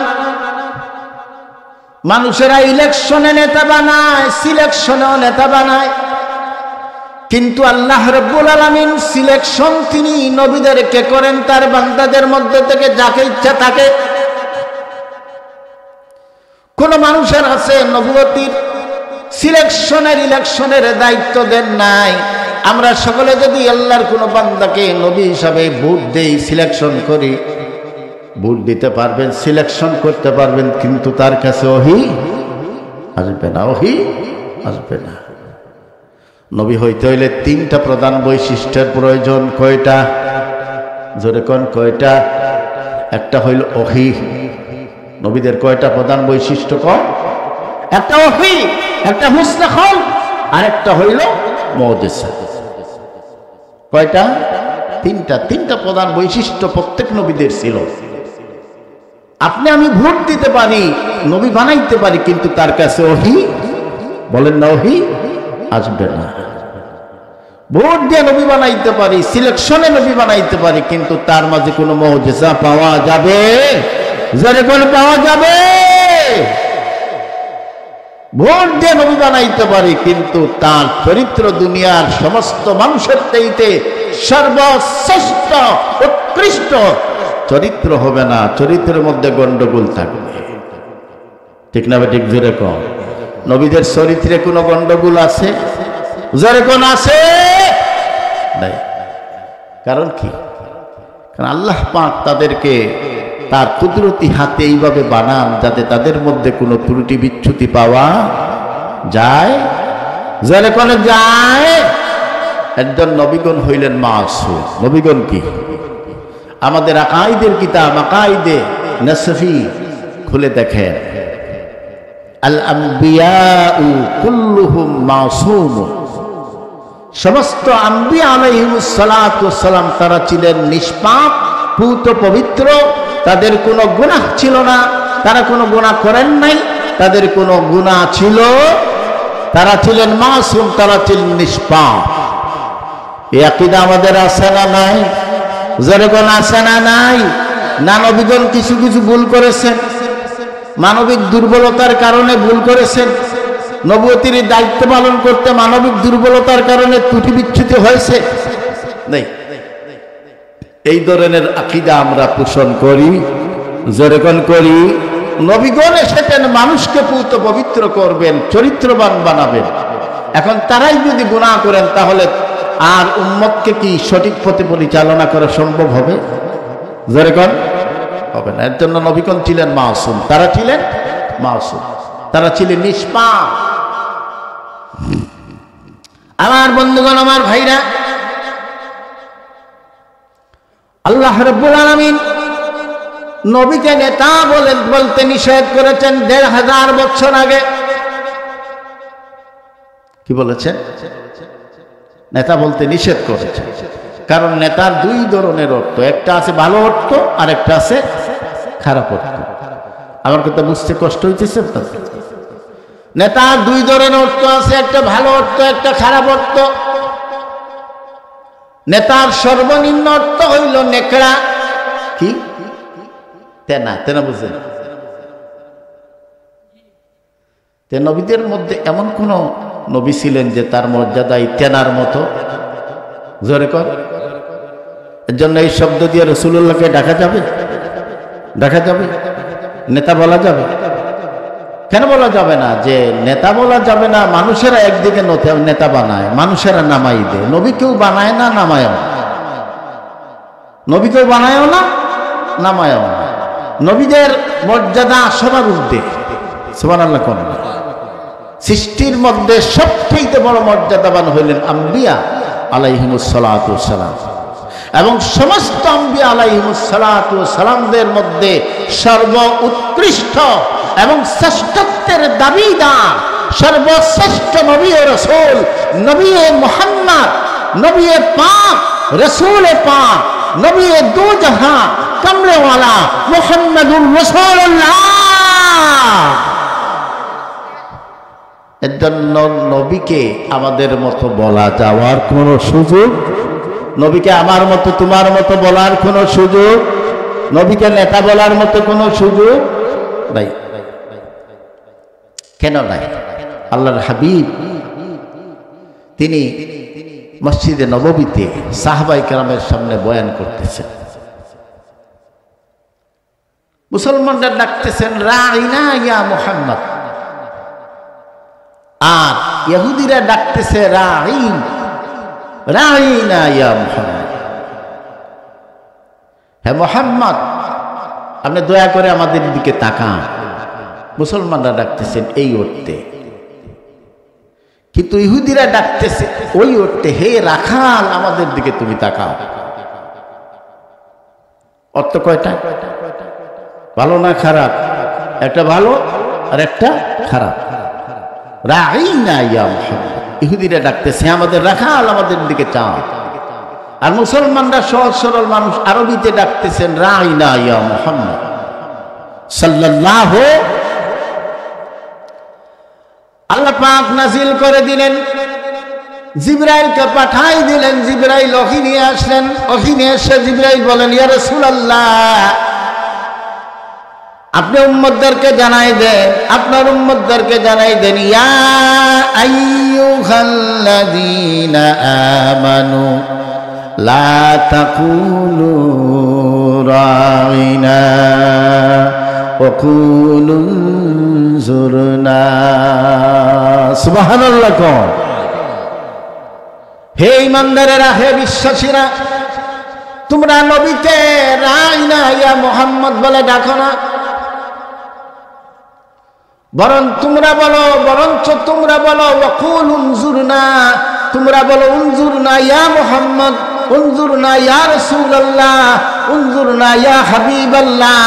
মানুষেরা ইলেকশনে নেতা বানায়, সিলেকশনেও নেতা বানায়, কিন্তু আল্লাহ রাব্বুল আলামিন সিলেকশন তিনি নবীদেরকে করেন তার বান্দাদের মধ্যে থেকে যাকে ইচ্ছা তাকে। কোন মানুষের আছে নবুয়তির ইলেকশনের দায়িত্ব দেন নাই। আমরা সকলে যদি আল্লাহর কোন বান্দাকে নবী হিসাবে ভোট দেই, সিলেকশন করি, ভোট দিতে পারবেন, সিলেকশন করতে পারবেন, কিন্তু তার কাছে ওহী আসবে না, ওহী আসবে না। নবী হইতে হইলে তিনটা প্রধান বৈশিষ্ট্যের প্রয়োজন। কয়টা? জোরে কোন কয়টা? একটা হইল ওহী। নবীদের কয়টা প্রধান বৈশিষ্ট্য কম? একটা ওহী, একটা মুস্তাখল, আর একটা হইল মুজিজা। কয়টা? তিনটা। তিনটা প্রধান বৈশিষ্ট্য প্রত্যেক নবীদের ছিল। আপনি আমি ভোট দিতে পারি, নবী বানাইতে পারি, কিন্তু তার কাছে ওহী, বলেন না, ওহী আসবে না। ভোট দিয়ে নবী বানাইতে পারি, সিলেকশনে নবী বানাইতে পারি, কিন্তু তার মাঝে কোনো মুজিজা পাওয়া যাবে? যারে কোন পাওয়া যাবে? ভোট দিয়ে নবী বানাইতে পারি, কিন্তু তার চরিত্র দুনিয়ার সমস্ত মানুষের চাইতে সর্বশ্রেষ্ঠ উৎকৃষ্ট চরিত্র হবে না। চরিত্রের মধ্যে গন্ডগোল থাকবে। ঠিক না ঠিক? জোরে কম। নবীদের চরিত্রে কোনো গন্ডগোল আছে? জোরে কোন আছে? নাই। কারণ কি? কারণ আল্লাহ পাক তাদেরকে তার কুদরতি হাতে এইভাবে বানান যাতে তাদের মধ্যে কোনো ত্রুটি বিচ্যুতি পাওয়া যায়। জোরে কোন যায়? একজন নবীগণ হইলেন মাসুম। নবীগণ কি? আমাদের আকাইদের কিতাব আকাইদে নাসফি খুলে দেখেন, আল আম্বিয়াউ কুল্লুহুম মাসুমুন। সমস্ত আম্বিয়া আলাইহিমুস সালাতু ওয়াস সালাম তারা ছিলেন নিষ্পাপ, পূত, পবিত্র। তাদের কোনো গুনাহ ছিল না, তারা কোনো গুনাহ করেন নাই, তাদের কোনো গুনাহ ছিল, তারা ছিলেন মাসুম, তারা ছিলেন নিষ্পাপ। এই আকীদা আমাদের আছে না নাই? যারা কোন আছে না নাই? না নবীগণ কিছু কিছু ভুল করেছেন, মানবিক দুর্বলতার কারণে ভুল করেছেন, নবুয়তির দায়িত্ব পালন করতে মানবিক দুর্বলতার কারণে ত্রুটি বিচ্যুতি হয়েছে? নেই। এই ধরনের আকীদা আমরা পোষণ করি, যেরকম করি নবীগণ এসেছেন মানুষকে পূত পবিত্র করবেন, চরিত্রবান বানাবেন। এখন তারাই যদি গুনাহ করেন তাহলে আর উম্মতকে কি সঠিক পথে পরিচালনা করা সম্ভব হবে? যেরকম হবে না। এর জন্য নবীগণ ছিলেন মাসুম, তারা ছিলেন মাসুম, তারা ছিলেন নিষ্পাপ। আমার বন্ধুগণ, আমার ভাইরা, আল্লাহ রাব্বুল আলামিন নবীকে নেতা বলতে নিষেধ করেছেন ১৫০০ বছর আগে। কি বলেছেন? নেতা বলতে নিষেধ করেছেন, কারণ নেতার দুই ধরনের অর্থ, একটা আছে ভালো অর্থ আর একটা আছে খারাপ অর্থ। আমার কথা বুঝতে কষ্ট হইতেছে? নেতার দুই ধরনের অর্থ আছে, একটা ভালো অর্থ, একটা খারাপ অর্থ। নেতার সর্বনিম্ন অর্থ হইল নেকড়া। কি? তেনা। তেনা বুঝলেন? নবীদের মধ্যে এমন কোন নবী ছিলেন যে তার মর্যাদায় তেনার মতো? জোরে কর। এর জন্য এই শব্দ দিয়ে রাসূলুল্লাহকে ডাকা যাবে? ডাকা যাবে? নেতা বলা যাবে? কেন বলা যাবে না? যে নেতা বলা যাবে না, মানুষেরা একদিকে নেতা বানায়, মানুষেরা নামাই দেয়। নবী কেউ বানায় না, নামায়ও না। নবী কেউ বানায়ও না, নামায়ও না। নবীদের মর্যাদা সবার ঊর্ধ্বে। সুবহানাল্লাহ। কোন সৃষ্টির মধ্যে সবথেকে বড় মর্যাদাবান হইলেন আম্বিয়া আলাইহিমুস সালাতু ওয়াস সালাম, এবং সমস্ত আম্বিয়া আলাইহিমুস সালাতু ওয়াস সালামদের মধ্যে সর্ব উৎকৃষ্ট এবং শ্রেষ্ঠত্বের দাবিদার সর্বশ্রেষ্ঠ নবী ও রাসূল নবী মুহাম্মদ, নবী পাক, রাসূল পাক, নবী দু জাহান কামলেওয়ালা মুহাম্মদুর রাসূলুল্লাহ। এর জন্য নবীকে আমাদের মতো বলা যাওয়ার কোনো সুযোগ, নবীকে আমার মতো তোমার মতো বলার কোনো সুযোগ, নবীকে নেতা বলার মতো কোনো সুযোগ নাই। কেন নাই? আল্লাহর হাবিব তিনি মসজিদে নববীতে সাহাবায়ে কেরামের সামনে বয়ান করতেছেন। মুসলমানরা ডাকতেছেন রাইনা ইয়া মুহাম্মদ, আর ইহুদিরা ডাকতেছে রাইন, রাইনা ইয়া মুহাম্মদ। হে মুহাম্মদ, আপনি দয়া করে আমাদের দিকে তাকান। মুসলমানরা ডাকতেছেন এই অর্থে, কিন্তু ইহুদিরা ডাকতেছে ওই অর্থে, হে রাখাল আমাদের দিকে তুমি তাকাও। অর্থ কয়টা? ভালো না খারাপ? একটা ভালো আর একটা খারাপ। রাইনা ইয়া মুহাম্মদ, ইহুদিরা ডাকতেছে আমাদের রাখাল আমাদের দিকে চাও, আর মুসলমানরা সহজ সরল মানুষ আরবিতে ডাকতেছেন রাইনা ইয়া মুহাম্মদ সাল্লাল্লাহু। আল্লাহ পাক নাজিল করে দিলেন, জিবরাইলকে পাঠাই দিলেন। জিবরাইল ওহী নিয়ে আসলেন। ওহী নিয়ে এসে জিবরাইল বলেন, ইয়া রাসূলুল্লাহ, আপনি উম্মতদেরকে জানাই দেন, আপনার উম্মতদেরকে জানাই দেন, ইয়া আইয়ুহাল্লাযীনা আমানু লা তাকুলু রাইনা ওয়া কুলু যুরনা। সুবহানাল্লাহ। কোন? হে ঈমানদারেরা, হে বিশ্বাসীরা, তোমরা নবীকে রাইনা ইয়া মুহাম্মদ বলে ডাকো না, বরঞ্চ তোমরা বলো ওয়াকুল উনজুরনা, তোমরা বলো উনজুরনা ইয়া মুহাম্মদ, উনজুরনা ইয়া রাসূলুল্লাহ, উনজুরনা ইয়া হাবিবাল্লাহ।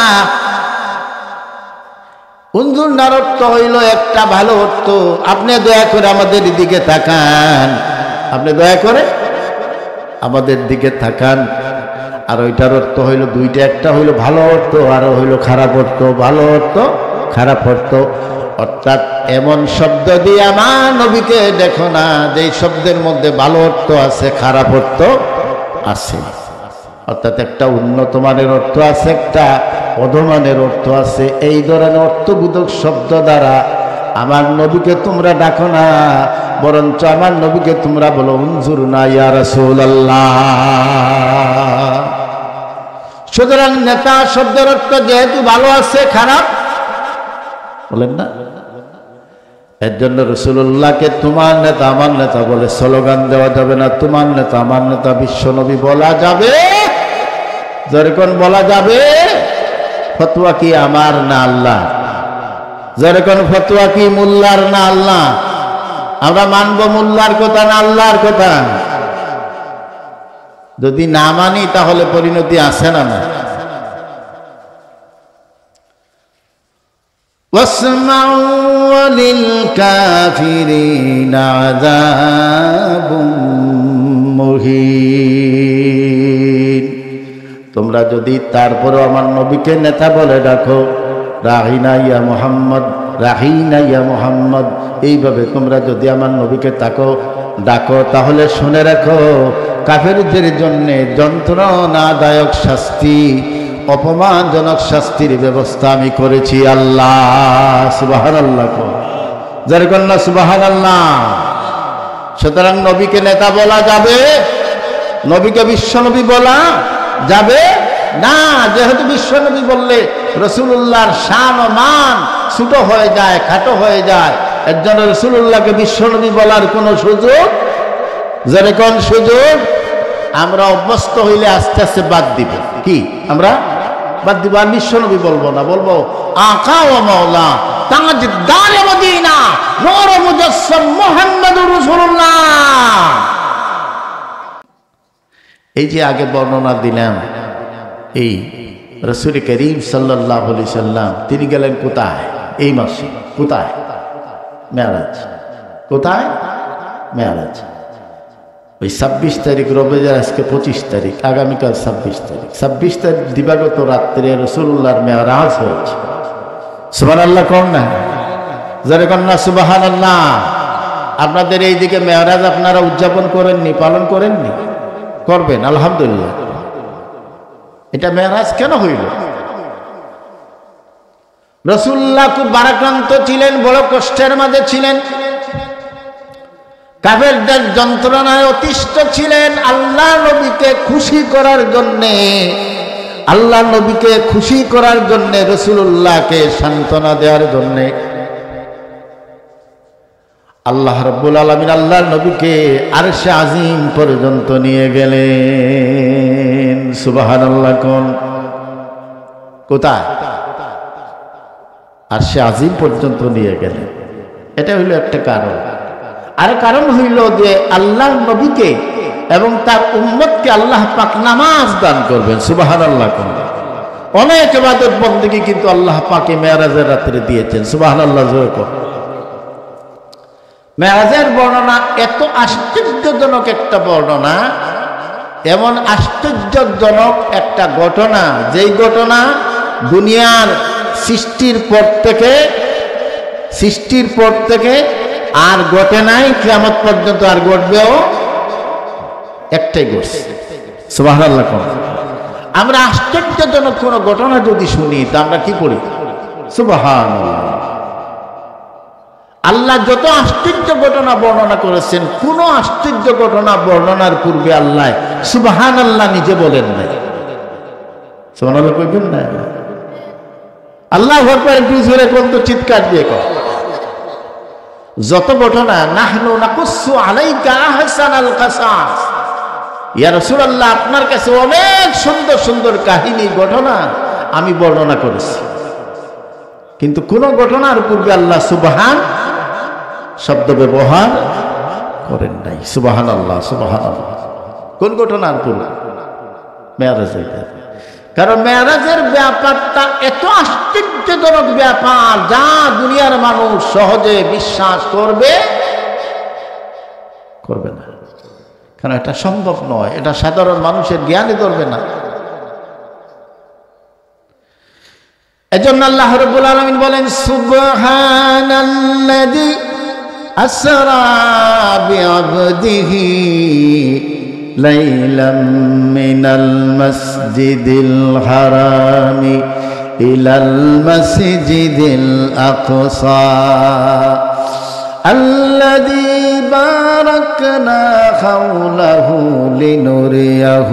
উনজুরনার অর্থ হইল একটা ভালো অর্থ, আপনি দয়া করে আমাদের দিকে তাকান, আপনি দয়া করে আমাদের দিকে তাকান। আর ওইটার অর্থ হইল দুইটা, একটা হইল ভালো অর্থ আর হইল খারাপ অর্থ। ভালো অর্থ, খারাপ অর্থ। অর্থাৎ এমন শব্দ দিয়ে আমার নবীকে দেখো না যে শব্দের মধ্যে ভালো অর্থ আছে, খারাপ অর্থ আছে। অর্থাৎ একটা উন্নত মানের অর্থ আছে, একটা অধমানের অর্থ আছে। এই ধরনের অর্থবোধক শব্দ দ্বারা আমার নবীকে তোমরা ডাকো না, বরঞ্চ আমার নবীকে তোমরা বলো উনজুরনা ইয়া রাসূলুল্লাহ। সুতরাং নেতা শব্দের অর্থ যেহেতু ভালো আছে, খারাপ বলেন না। এর জন্য রাসূলুল্লাহকে তোমার নেতা আমার নেতা বলে স্লোগান দেওয়া যাবে না। তোমার নেতা আমার নেতা বিশ্বনবী বলা যাবে, যেরকম বলা যাবে। ফতোয়া কি আমার না আল্লাহ? যেরকম ফতোয়া কি মোল্লার না আল্লাহ? আমরা মানব মোল্লার কথা না আল্লাহর কথা? যদি না মানি তাহলে পরিণতি আছে না না? ওয়াসমাউ লিল কাফিরিনা আযাবুম মুহিন। তোমরা যদি তারপরে আমার নবীকে নেতা বলে ডাকো, রাহিনা ইয়া মুহাম্মদ, রাহিনা ইয়া মুহাম্মদ, এইভাবে তোমরা যদি আমার নবীকে ডাকো, তাহলে শুনে রাখো কাফেরদের জন্য যন্ত্রণাদায়ক শাস্তি, অপমানজনক শাস্তির ব্যবস্থা আমি করেছি আল্লাহ। সুবহানাল্লাহ, যার কন্যা সুবহানাল্লাহ। সুতরাং নবীকে নেতা বলা যাবে, নবীকে বিশ্বনবী বলা যাবে না। যেহেতু বিশ্বনবী বললে রাসূলুল্লাহর শান ও মান ছোট হয়ে যায়, খাটো হয়ে যায়। এর জন্য রাসূলুল্লাহকে বিশ্বনবী বলার কোনো সুযোগ, যেরকম সুযোগ আমরা অভ্যস্ত হইলে আস্তে আস্তে বাদ দিব। কি আমরা বাদ দিব? আর বিশ্বনবী বলবো না, বলবো আকা ওয়া মাওলা তাজদার মদিনা নূর মুজাসসাম মুহাম্মদুর রাসূলুল্লাহ। এই যে আগে বর্ণনা দিলাম, এই রাসূল করিম সাল্লাল্লাহু আলাইহি সাল্লাম তিনি গেলেন কোথায়? এই মাসে। কোথায়? মেরাজ। কোথায়? মেরাজ। ওই 26 তারিখ রবিবার, আজকে 25 তারিখ, আগামীকাল 26 তারিখ। 26 তারিখ দিবাগত রাত্রে রাসূলুল্লাহর মেরাজ হয়েছে। সুবহানাল্লাহ কোন না? যারা কন্যা সুবহানাল্লাহ। আপনাদের এই দিকে মেরাজ আপনারা উদযাপন করেননি, পালন করেননি? করবেন আলহামদুলিল্লাহ। এটা মেরাজ কেন হইল? রাসূলুল্লাহ খুব ভারাক্রান্ত ছিলেন, বড় কষ্টের মাঝে ছিলেন, কাফেরদের যন্ত্রণায় অতিষ্ঠ ছিলেন। আল্লাহ নবীকে খুশি করার জন্যে, আল্লাহ নবীকে খুশি করার জন্যে, রাসূলুল্লাহকে সান্ত্বনা দেওয়ার জন্যে আল্লাহ রাব্বুল আলামিন আল্লাহর নবীকে আরশে আজিম পর্যন্ত নিয়ে গেলেন। সুবহানাল্লাহ কোন? কোথায়? আরশে আজিম পর্যন্ত নিয়ে গেলেন। এটা হইল একটা কারণ। আর কারণ হইল যে আল্লাহর নবীকে এবং তার উম্মতকে আল্লাহ পাক নামাজ দান করবেন। সুবহানাল্লাহ কোন? অনেক ইবাদত বন্দেগী কিন্তু আল্লাহ পাকে মেরাজের রাত্রে দিয়েছেন। সুবহানাল্লাহ জোরে কোন? মেরাজের বর্ণনা এত আশ্চর্যজনক একটা বর্ণনা, এমন আশ্চর্যজনক একটা ঘটনা, যেই ঘটনা দুনিয়ার সৃষ্টির পর থেকে আর ঘটে নাই, কিয়ামত পর্যন্ত আর ঘটবেও, একটাই ঘটছে। সুবহানাল্লাহ। আমরা আশ্চর্যজনক কোনো ঘটনা যদি শুনি তা আমরা কি করি? সুবহানাল্লাহ। আল্লাহ যত আশ্চর্য ঘটনা বর্ণনা করেছেন, কোন আশ্চর্য ঘটনা বর্ণনার পূর্বে আল্লাহ সুবহানাল্লাহ নিজে বলেন নাই। সুবহানাল্লাহ কইবেন না? আল্লাহু আকবার একটু জোরে কোন তো, চিৎকার দিয়ে কর। যত ঘটনা, নাহনু নাকুসু আলাইকা আহসানাল কাসাস, ইয়া রাসূলুল্লাহ আপনার কাছে অনেক সুন্দর সুন্দর কাহিনী, ঘটনা আমি বর্ণনা করেছি, কিন্তু কোন ঘটনার পূর্বে আল্লাহ সুবহান শব্দ ব্যবহার করেন নাই। সুবহানাল্লাহ, সুবহানাল্লাহ। কোন ঘটনার পূর্বে? মেরাজ। কারণ মেরাজের ব্যাপারটা এত আশ্চর্যজনক ব্যাপার, যা দুনিয়ার মানুষ সহজে বিশ্বাস করবে না। কারণ এটা সম্ভব নয়, এটা সাধারণ মানুষের জ্ঞানে ধরবে না। এজন্য আল্লাহ রাব্বুল আলামিন বলেন, সুবহানাল্লাযী আসরা বিআবদিহি ليلا من المسجد الحرام إلى المسجد الأقصى الذي باركنا حوله لنريه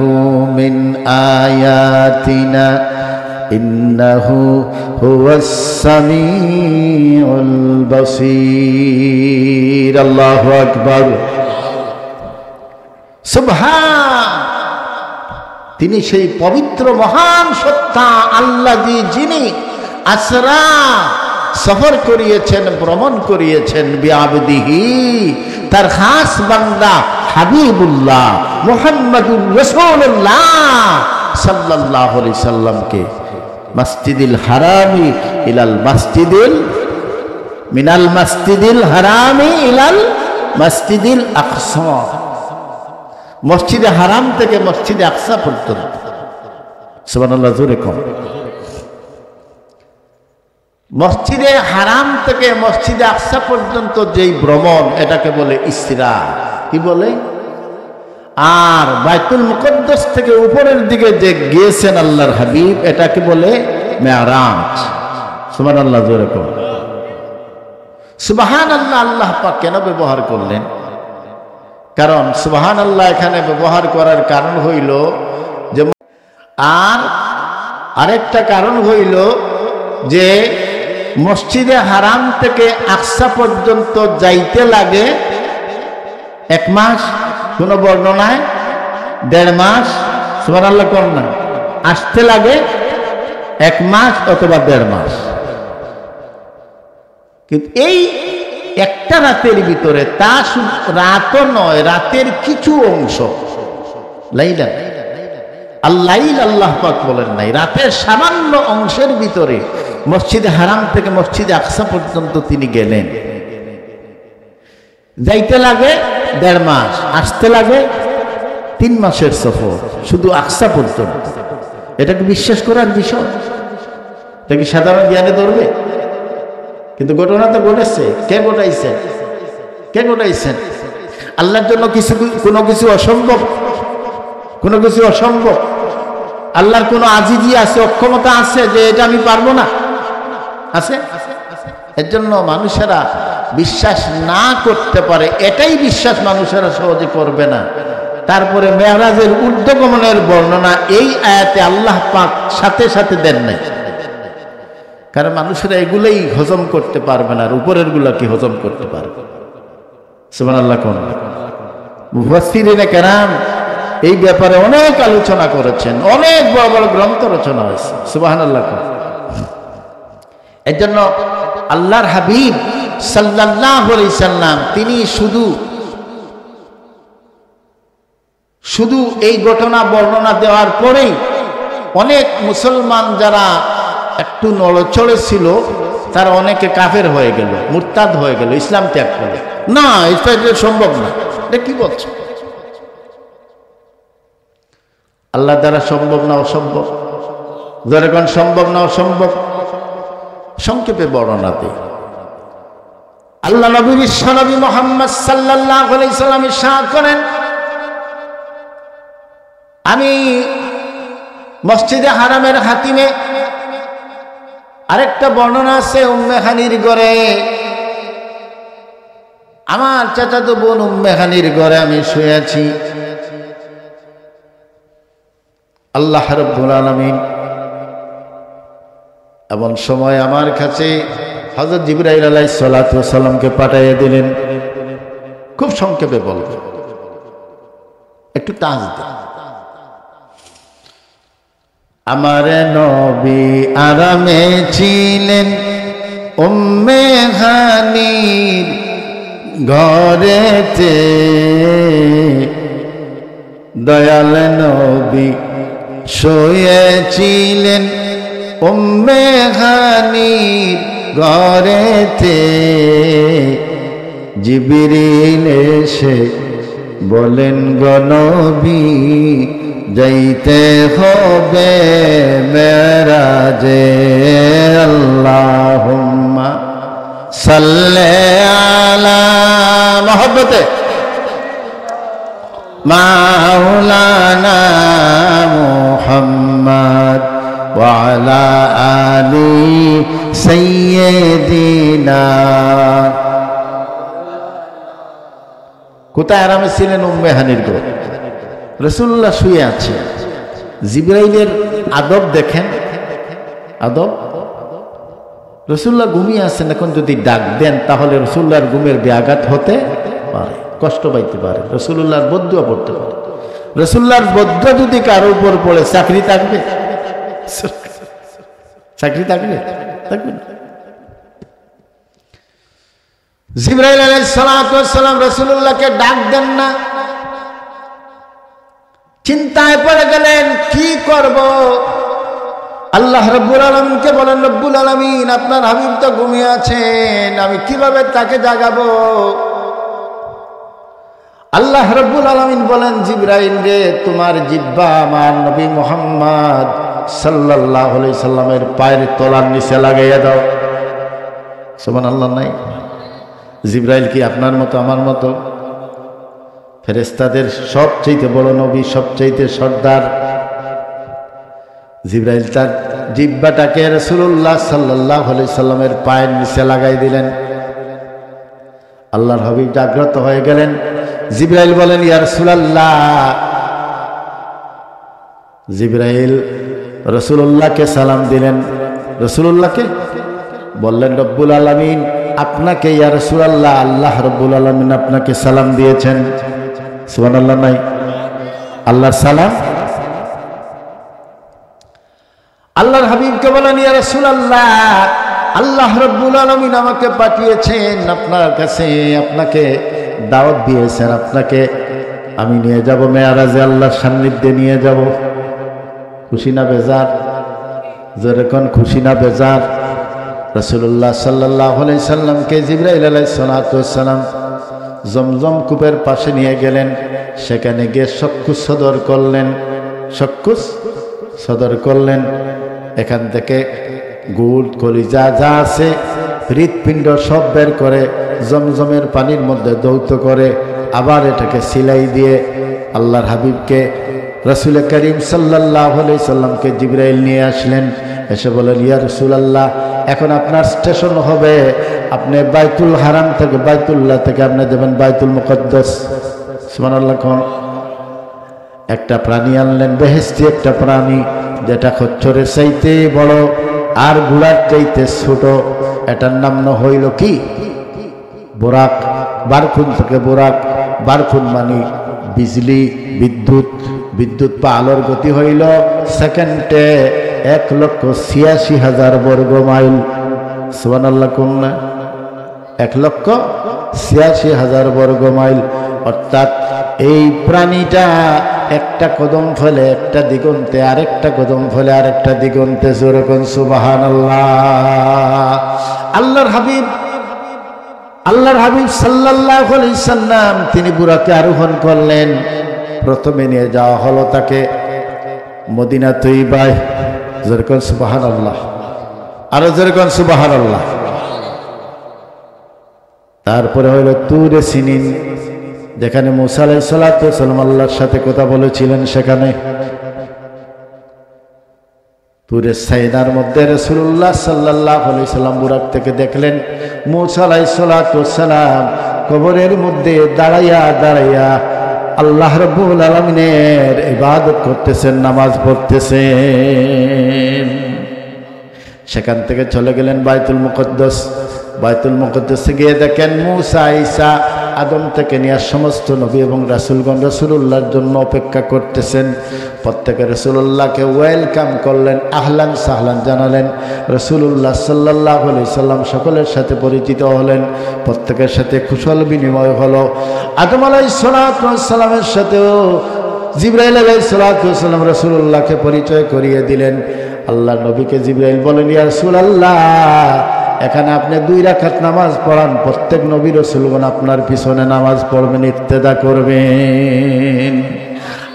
من آياتنا إنه هو السميع البصير الله أكبر সুবহান তিনি সেই পবিত্র মহান সত্তা আল্লাহ যিনি আসরা সফর করিয়েছেন ভ্রমণ করিয়েছেন বিআবদিহি তার খাস বান্দা হাবিবুল্লাহ মুহাম্মাদুর রাসূলুল্লাহ সাল্লাল্লাহু আলাইহি সাল্লামকে মসজিদুল হারামি ইলাল মসজিদুল মিনাল মসজিদুল হারামি ইলাল মসজিদুল আকসা মসজিদে হারাম থেকে মসজিদে আকসা পর্যন্ত সুবহানাল্লাহ জোরে কম মসজিদে হারাম থেকে মসজিদে আকসা পর্যন্ত যেই ভ্রমণ এটাকে বলে ইসরা কি বলে আর বাইতুল মুকদ্দাস থেকে উপরের দিকে যে গিয়েছেন আল্লাহর হাবিব এটাকে বলে মেরাজ সুবহানাল্লাহ জোরে কম সুবহানাল্লাহ আল্লাহ পাক কেন ব্যবহার করলেন কারণ সুবহানাল্লাহ এখানে ব্যবহার করার কারণ হইল যে আর আরেকটা কারণ হইল যে মসজিদে হারাম থেকে আকসা পর্যন্ত যাইতে লাগে 1 মাস কোন বর্ণনায় 1.5 মাস সুবহানাল্লাহ কোন না আসতে লাগে 1 মাস অথবা 1.5 মাস কিন্তু এই একটা রাতের ভিতরে তা রাতও নয় রাতের কিছু অংশ লাইলা আল্লাইল আল্লাহ পাক বলেন নাই রাতের সামান্য অংশের ভিতরে মসজিদে হারাম থেকে মসজিদে আকসা পর্যন্ত তিনি গেলেন যাইতে লাগে 1.5 মাস আসতে লাগে 3 মাসের সফর শুধু আকসা পর্যন্ত এটা কি বিশ্বাস করার বিষয় এটা কি সাধারণ জ্ঞানে ধরবে কিন্তু ঘটনা তো ঘটেছে কে ঘটাইছেন আল্লাহর জন্য কোনো কিছু অসম্ভব আল্লাহর কোনো আজিজি আছে অক্ষমতা আছে যে এটা আমি পারবো না আছে এর জন্য মানুষেরা বিশ্বাস না করতে পারে এটাই বিশ্বাস মানুষেরা সহজে করবে না তারপরে মেরাজের ঊর্ধ্বগমনের বর্ণনা এই আয়াতে আল্লাহ পাক সাথে সাথে দেন নাই কারণ মানুষেরা এগুলোই হজম করতে পারবে না আর উপরের গুলা কি হজম করতে পারবে সুবহানাল্লাহ কোন মুফাসসিরিনে কেরাম এই ব্যাপারে অনেক আলোচনা করেছেন অনেক বড় বড় গ্রন্থ রচনা হয়েছে সুবহানাল্লাহ কোন এজন্য আল্লাহর হাবিব সাল্লাল্লাহু আলাইহি সাল্লাম তিনি শুধু এই ঘটনা বর্ণনা দেওয়ার পরেই অনেক মুসলমান যারা একটু নড়চড়ে ছিল তারা অনেকে কাফের হয়ে গেল মুরতাদ হয়ে গেল ইসলাম ত্যাগ করল না এটা সম্ভব না এটা কি বলছো আল্লাহ দ্বারা সম্ভব না অসম্ভব যখন সম্ভব না অসম্ভব সংক্ষেপে বর্ণনা দেই আল্লাহ নবী বিশ্বনবী মুহাম্মদ সাল্লাল্লাহু আলাইহি সাল্লাম ইরশাদ করেন আমি মসজিদে হারামের হাতিমে আরেকটা বর্ণনা আছে উম্মে হানির ঘরে আমার চাচাতো বোন উম্মে হানির ঘরে আমি শুয়ে আছি আল্লাহ রাব্বুল আলামিন এমন সময় আমার কাছে হযরত জিবরাইল আলাইহিস সালাতু ওয়াস সালামকে পাঠিয়ে দিলেন খুব সংক্ষেপে বলবো একটু তাজ দেন আমার নবী আরামে ছিলেন উম্মে হানির ঘরেতে দয়াল নবী শুয়েছিলেন উম্মে হানির ঘরেতে জিবরিল এসে বলেন গো নবী যাইতে হবে মেরাজে আল্লাহুম্মা সাল্লি আলা মুহাম্মাদে মাওলানা মুহাম্মদ ওয়া আলা আলি সাইয়্যিদিনা। কোথায় আরামে ছিলেন? উম্মে হানির ঘর। রাসূলুল্লাহ শুয়ে আছে। জিবরাইলের আদব দেখেন, আদব। রাসূলুল্লাহ ঘুমিয়ে আছেন, এখন যদি ডাক দেন তাহলে রাসূলুল্লাহর ঘুমের ব্যাঘাত হতে পারে, কষ্ট পাইতে পারে, রাসূলুল্লাহর বদদুয়া পড়তে পারে। রাসূলুল্লাহর বদদুয়া যদি কারো উপর পড়ে, চাকরি থাকবে? চাকরি থাকবে? থাকবে না। জিবরাইল আলাইহিস সালাতু ওয়াস সালাম রাসূলুল্লাহকে ডাক দেন না। চিন্তায় পড়ে গেলেন, কি করব? আল্লাহ রাব্বুল আলামিনকে বলেন, রব্বুল আলামিন আপনার হাবিব তো ঘুমিয়ে আছেন, আমি কিভাবে তাকে জাগাবো? আল্লাহ রাব্বুল আলামিন বলেন, জিবরাইল রে, তোমার জিহ্বা আমার নবী মুহাম্মদ সাল্লাল্লাহু আলাইহি সাল্লামের পায়ের তলার নিচে লাগাইয়া দাও। সুবহানাল্লাহ। নাই জিবরাইল কি আপনার মতো আমার মতো? ফেরেশতাদের সবচেয়ে বড় নবী, সবচেয়ে সর্দার। জিবরাইল তার জিহ্বাটাকে রাসূলুল্লাহ সাল্লাল্লাহু আলাইহি সাল্লামের পায়ের নিচে লাগাই দিলেন। আল্লাহর হাবিব জাগ্রত হয়ে গেলেন। জিবরাইল বলেন, ইয়া রাসূলুল্লাহ। জিবরাইল রাসূলুল্লাহকে সালাম দিলেন। রাসূলুল্লাহকে বললেন, রব্বুল আলামিন আপনাকে, ইয়া রাসূলুল্লাহ, আল্লাহ রব্বুল আলামিন আপনাকে সালাম দিয়েছেন। সুবহানাল্লাহ। নাই আল্লাহর সালাম। আল্লাহর হাবিবকে বলেন, ইয়া রাসূলুল্লাহ, আল্লাহ রাব্বুল আলামিন আমাকে পাঠিয়েছেন আপনার কাছে, আপনাকে দাওয়াত দিয়েছেন, আপনাকে আমি নিয়ে যাব মেরাজে, আল্লাহর সান্নিধ্যে নিয়ে যাব। খুশি না বেজার? যেরকম খুশি না বেজার? রাসূলুল্লাহ সাল্লাল্লাহু আলাইহি সাল্লামকে জিবরাইল আলাইহিস সালাতু ওয়াস সালাম জমজম কূপের পাশে নিয়ে গেলেন। সেখানে গিয়ে সক্ষুস সদর করলেন, সক্ষুস সদর করলেন। এখান থেকে গুড়, কলিজা যা আছে, হৃৎপিণ্ড সব বের করে জমজমের পানির মধ্যে দৌত করে আবার এটাকে সিলাই দিয়ে আল্লাহর হাবিবকে, রাসূল করিম সাল্লাল্লাহু আলাইহি সাল্লামকে জিবরাইল নিয়ে আসলেন। এসে বলেন, ইয়া রাসূলুল্লাহ, এখন আপনার স্টেশন হবে, আপনি বাইতুল হারাম থেকে, বাইতুল্লাহ থেকে আপনি যাবেন বাইতুল মুকদ্দাস। সুবহানাল্লাহ। কোন একটা প্রাণী আনলেন, বেহেশতি একটা প্রাণী, যেটা খচ্চরের চাইতে বড় আর ঘোড়ার চাইতে ছোট। এটার নাম হইল কি? বোরাক। বারকুন থেকে বোরাক। বারকুন মানে বিজলি, বিদ্যুৎ। বিদ্যুৎ বা আলোর গতি হইল সেকেন্ডে 1,86,000 বর্গ মাইল। সুবহানাল্লাহ। কোন না? 1,86,000 বর্গ মাইল। অর্থাৎ এই প্রাণীটা একটা কদম ফেলে একটা দিগন্তে, আরেকটা কদম ফেলে আরেকটা দিগন্তে। যেরকম সুবহানাল্লাহ। আল্লাহর হাবিব সাল্লাল্লাহু আলাইহি সাল্লাম তিনি বুরাকে আরোহণ করলেন। প্রথমে নিয়ে যাওয়া হলো তাকে মদিনা তৈবায়। যেরকম সুবহানাল্লাহ। আরো যেরকম সুবহানাল্লাহ। তারপরে হইল তুরে সিনিন, যেখানে মুসা আলাইহিস সালাতু ওয়াস সালাম আল্লাহর সাথে কথা বলেছিলেন। সেখানে তুরে সাইনার মধ্যে রাসূলুল্লাহ সাল্লাল্লাহু আলাইহি সাল্লাম বুরাক থেকে দেখলেন মুসা আলাইহিস সালাতু ওয়াস সালাম কবরের মধ্যে দাঁড়াইয়া দাঁড়াইয়া আল্লাহ রাব্বুল আলামিনের ইবাদত করতেছেন, নামাজ পড়তেছেন। সেখান থেকে চলে গেলেন বাইতুল মুকদ্দাস। বাইতুল মুকদ্দাসে গিয়ে দেখেন মুসা, ঈসা, আদম থেকে নিয়ে সমস্ত নবী এবং রাসূলগণ রাসূলুল্লাহর জন্য অপেক্ষা করতেছেন। প্রত্যেকে রাসূলুল্লাহকে ওয়েলকাম করলেন, আহলান সাহলান জানালেন। রাসূলুল্লাহ সাল্লাল্লাহু আলাইহি সাল্লাম সকলের সাথে পরিচিত হলেন, প্রত্যেকের সাথে কুশল বিনিময় হলো। আদম আলাইহিস সালাতু ওয়াস সালামের সাথেও জিবরাইল আলাইহিস সালাতু ওয়াস সালাম রাসূলুল্লাহকে পরিচয় করিয়ে দিলেন। আল্লাহ নবীকে জিবরাইল বলেন, ইয়া রাসূলুল্লাহ, এখানে আপনি 2 রাকাত নামাজ পড়ান, প্রত্যেক নবী রাসূলগণ আপনার পিছনে নামাজ পড়বেন, ইক্তেদা করবেন।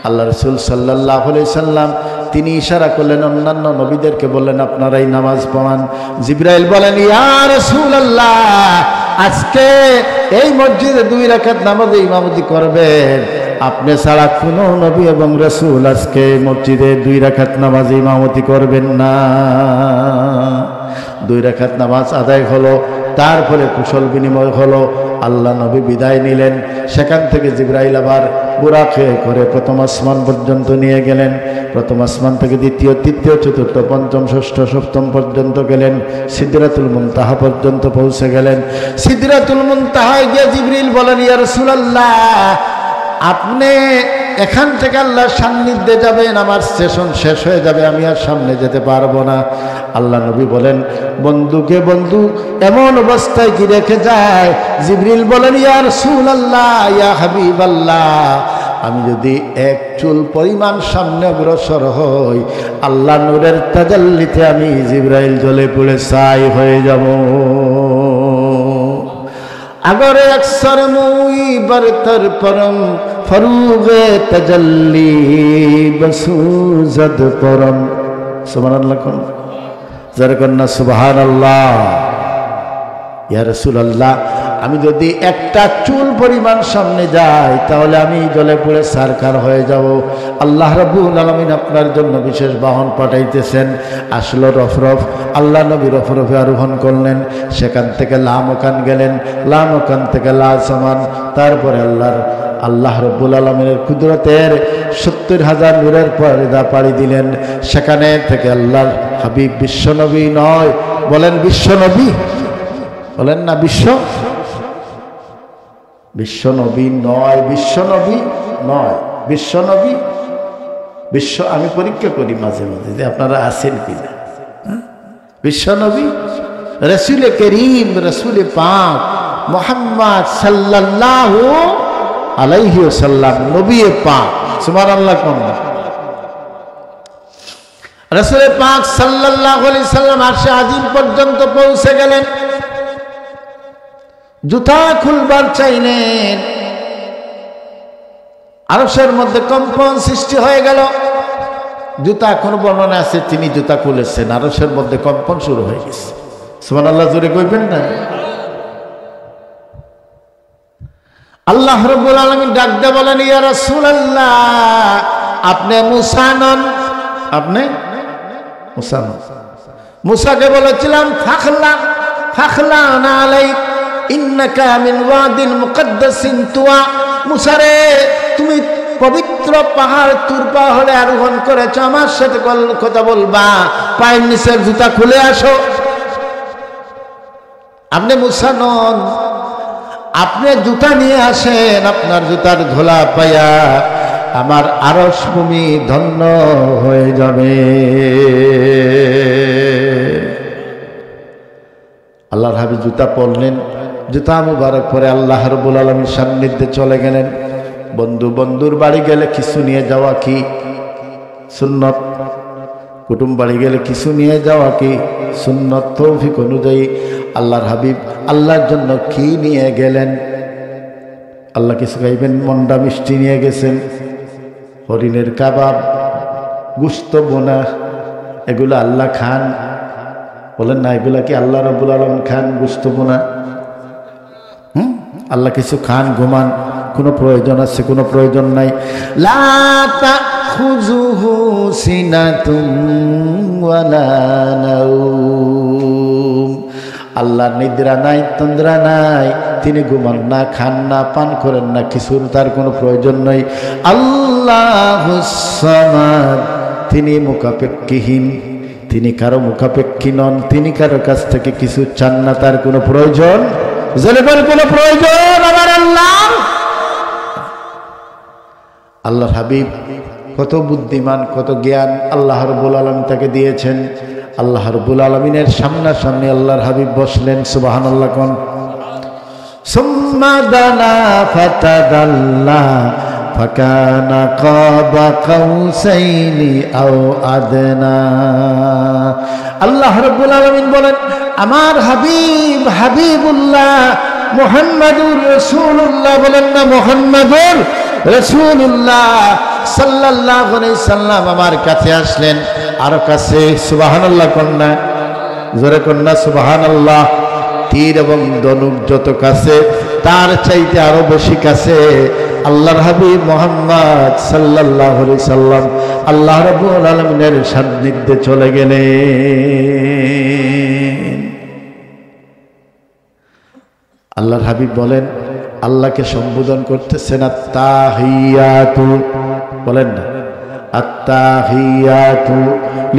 আল্লাহ রাসূল সাল্লাল্লাহু আলাইহি সাল্লাম তিনি ইশারা করলেন, অন্যান্য নবীদেরকে বললেন আপনারাই নামাজ পড়ান। জিবরাইল বলেন, ইয়া রাসূলুল্লাহ, আজকে এই মসজিদে 2 রাকাত নামাজে ইমামতি করবেন, আপনি ছাড়া কোনো নবী এবং রাসূল আজকে মসজিদে 2 রাকাত নামাজ ইমামতি করবেন না। 2 রাকাত নামাজ আদায় হলো, তারপরে কুশল বিনিময় হলো, আল্লাহ নবী বিদায় নিলেন। সেখান থেকে জিবরাইল আবার বুরাকে করে প্রথম আসমান পর্যন্ত নিয়ে গেলেন। প্রথম আসমান থেকে দ্বিতীয়, তৃতীয়, চতুর্থ, পঞ্চম, ষষ্ঠ, সপ্তম পর্যন্ত গেলেন। সিদরাতুল মুনতাহা পর্যন্ত পৌঁছে গেলেন। সিদরাতুল মুনতাহায় গিয়ে জিবরিল বলেন, ইয়া রাসূলুল্লাহ, আপনি এখান থেকে আল্লাহর সান্নিধ্যে যাবেন, আমার সেশন শেষ হয়ে যাবে, আমি আর সামনে যেতে পারবো না। আল্লাহ নবী বলেন, বন্ধুকে বন্ধু এমন অবস্থায় কি রেখে যায়? জিবরিল বলেন, ইয়া রাসূলুল্লাহ, ইয়া হাবিবাল্লাহ, আমি যদি এক চুল পরিমাণ সামনে অগ্রসর হই, আল্লাহ নূরের তাজাল্লিতে আমি জিবরাইল জ্বলে পুড়ে ছাই হয়ে যাব। अगर अक्सर मुई बरतर परम फरूगे तजल्ली बसूजद परम। सुबहानाल्लाह कौन जरा कन्ना सुबहानाल्लाह। या रसूलुल्लाह, আমি যদি একটা চুল পরিমাণ সামনে যাই তাহলে আমি জ্বলে পুড়ে সারকার হয়ে যাব। আল্লাহ রাব্বুল আলামিন আপনার জন্য বিশেষ বাহন পাঠাইতেছেন। আসলো রফরফ, আল্লাহ নবী রফরফে আরোহণ করলেন। সেখান থেকে লামকান গেলেন, লামকান থেকে লাসামান, তারপরে আল্লাহ রাব্বুল আলামিনের কুদরতের 70,000 নূরের পর্দা পাড়ি দিলেন। সেখানে থেকে আল্লাহর হাবিব বিশ্বনবী নয়, বলেন বিশ্বনবী, বলেন না বিশ্বনবী নয়, বিশ্বনবী নয়, বিশ্বনবী বিশ্ব। আমি পরীক্ষা করি মাঝে মাঝে যে আপনারা আছেন কিনা। বিশ্বনবী রসুল করিম, রসুল পাক মুহাম্মদ সাল্লাল্লাহু আলাইহি ওয়াসাল্লাম, নবী পাক। সুবহানাল্লাহ কোন রসুল পাক সাল্লাল্লাহু আলাইহি সাল্লাম আরশে আজিম পর্যন্ত পৌঁছে গেলেন। জুতা খুলবার চাইলেন, আরশের মধ্যে কম্পন সৃষ্টি হয়ে গেল। জুতা কোন বর্ণনা আছে তিনি জুতা খুলেছেন, আরশের মধ্যে কম্পন শুরু হয়ে গেছে। সুবহানাল্লাহ জোরে কইবেন না? আল্লাহ রাব্বুল আলামিন ডাক দিয়ে বলেন, ইয়া রাসূলুল্লাহ, আপনি মুসা নন, আপনি মুসা নন। মুসাকে বলেছিলাম ফাখলা না আলাইক ইন্নাকা মিন ওয়াদিল মুকদ্দাসিন তুয়া। মুসা রে, তুমি পবিত্র পাহাড় তুর পাহাড়ে আরোহণ করেছো, আমার সাথে কথা বলবা, পায়ের নিচের জুতা খুলে আসো। আপনি মুসা নন, আপনি জুতা নিয়ে আসেন, আপনার জুতার ধোলা পায়া আমার আরশ ভূমি ধন্য হয়ে যাবে। আল্লাহর হাবিব জুতা পরলেন, জুতা মুবারক পরে আল্লাহ রাব্বুল আলামিন সান্নিধ্যে চলে গেলেন। বন্ধুর বাড়ি গেলে কিছু নিয়ে যাওয়া কি সুন্নত? কুটুম বাড়ি গেলে কিছু নিয়ে যাওয়া কি সুন্নত? তৌফিক অনুযায়ী আল্লাহর হাবিব আল্লাহর জন্য কি নিয়ে গেলেন? আল্লাহ কিছু খাইবেন, মন্ডা মিষ্টি নিয়ে গেছেন, হরিণের কাবাব, গুস্ত বোনা, এগুলো আল্লাহ খান? বলেন না, এগুলা কি আল্লাহ রাব্বুল আলামিন খান? গুস্ত বোনা আল্লাহ কিছু খান, ঘুমান, কোনো প্রয়োজন আছে? কোনো প্রয়োজন নাই। লা তাখুযুহু সিনাতুম ওয়ালা নাওম। আল্লাহ নিদ্রা নাই, তন্দ্রা নাই, তিনি ঘুমান না, খান না, পান করেন না, কিছুর তার কোনো প্রয়োজন নাই। আল্লাহুস সামাদ, তিনি মুখাপেক্ষীহীন, তিনি কারো মুখাপেক্ষী নন, তিনি কারো কাছ থেকে কিছু চান না, তার কোনো প্রয়োজন, কোনো প্রয়োজন আমার আল্লাহ। আল্লাহর হাবিব কত বুদ্ধিমান, কত জ্ঞান আল্লাহ রাব্বুল আলামিন তাকে দিয়েছেন। আল্লাহ রাব্বুল আলামিনের সামনাসামনি আল্লাহর হাবিব বসলেন। সুবহানাল্লাহ কোন। সুম্মা দানা ফাতাদাল্লা ফাকানা কাবা কাউসাইনি আও আদনা। আল্লাহ রাব্বুল আলামিন বলেন, আমার হাবিব হাবিবুল্লাহ মুহাম্মাদুর রাসূলুল্লাহ, বলেন না মুহাম্মাদুর রাসূলুল্লাহ সাল্লাল্লাহু আলাইহি সাল্লাম আমার কাছে আসলেন, আরো কাছে। সুবহানাল্লাহ কন্যা, জোরে কন্যা সুবহানাল্লাহ। তীর এবং ধনুক যত কাছে, তার চাইতে আরো বেশি কাছে আল্লাহর হাবিব মুহাম্মদ সাল্লাল্লাহু আলাইহি সাল্লাম আল্লাহ রাব্বুল আলামিনের সান্নিধ্যে চলে গেলেন। আল্লাহর হাবিব বলেন, আল্লাহকে সম্বোধন করতেছেন আত্তাহিয়াতু, বলেন না আত্তাহিয়াতু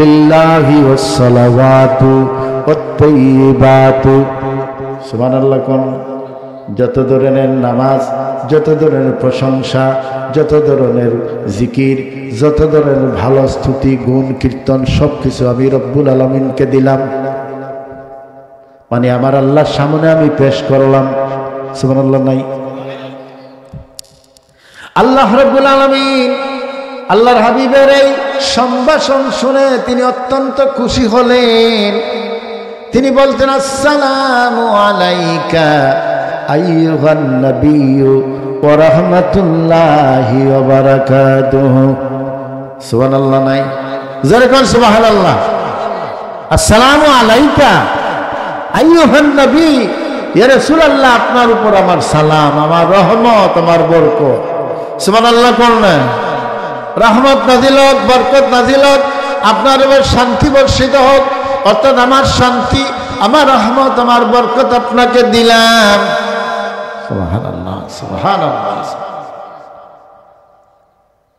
লিল্লাহি ওয়াস সালাওয়াতু ওয়াত তাইয়্যিবাতু। সুবহানাল্লাহ কোন? যত ধরনের নামাজ, যত ধরনের প্রশংসা, যত ধরনের জিকির, যত ধরনের ভালো স্তুতি গুণ কীর্তন সব কিছু আমি রব্বুল আলামিনকে দিলাম, মানে আমার আল্লাহর সামনে আমি পেশ করলাম। সুবহানাল্লাহ নাই? আল্লাহ রাব্বুল আলামিন আল্লাহর হাবিবের এই সম্ভাষণ শুনে তিনি অত্যন্ত খুশি হলেন। তিনি বলতেন, আসসালামু আলাইকা আইয়ুহান নাবিয়্যু ওয়া রাহমাতুল্লাহি ওয়া বারাকাতুহু। সুবহানাল্লাহ নাই? জোরে কোন সুবহানাল্লাহ। আসসালামু আলাইকা আইয়ুহান নবী, ইয়া রাসূলুল্লাহ, আপনার উপর আমার সালাম, আমার রহমত, আমার বরকত। সুবহানাল্লাহ করলেন, রহমত নাজিল হোক, বরকত নাজিল হোক, আপনার উপর শান্তি বর্ষিত হোক, অর্থাৎ আমার শান্তি, আমার রহমত, আমার বরকত আপনাকে দিলাম। সুবহানাল্লাহ, সুবহানাল্লাহ।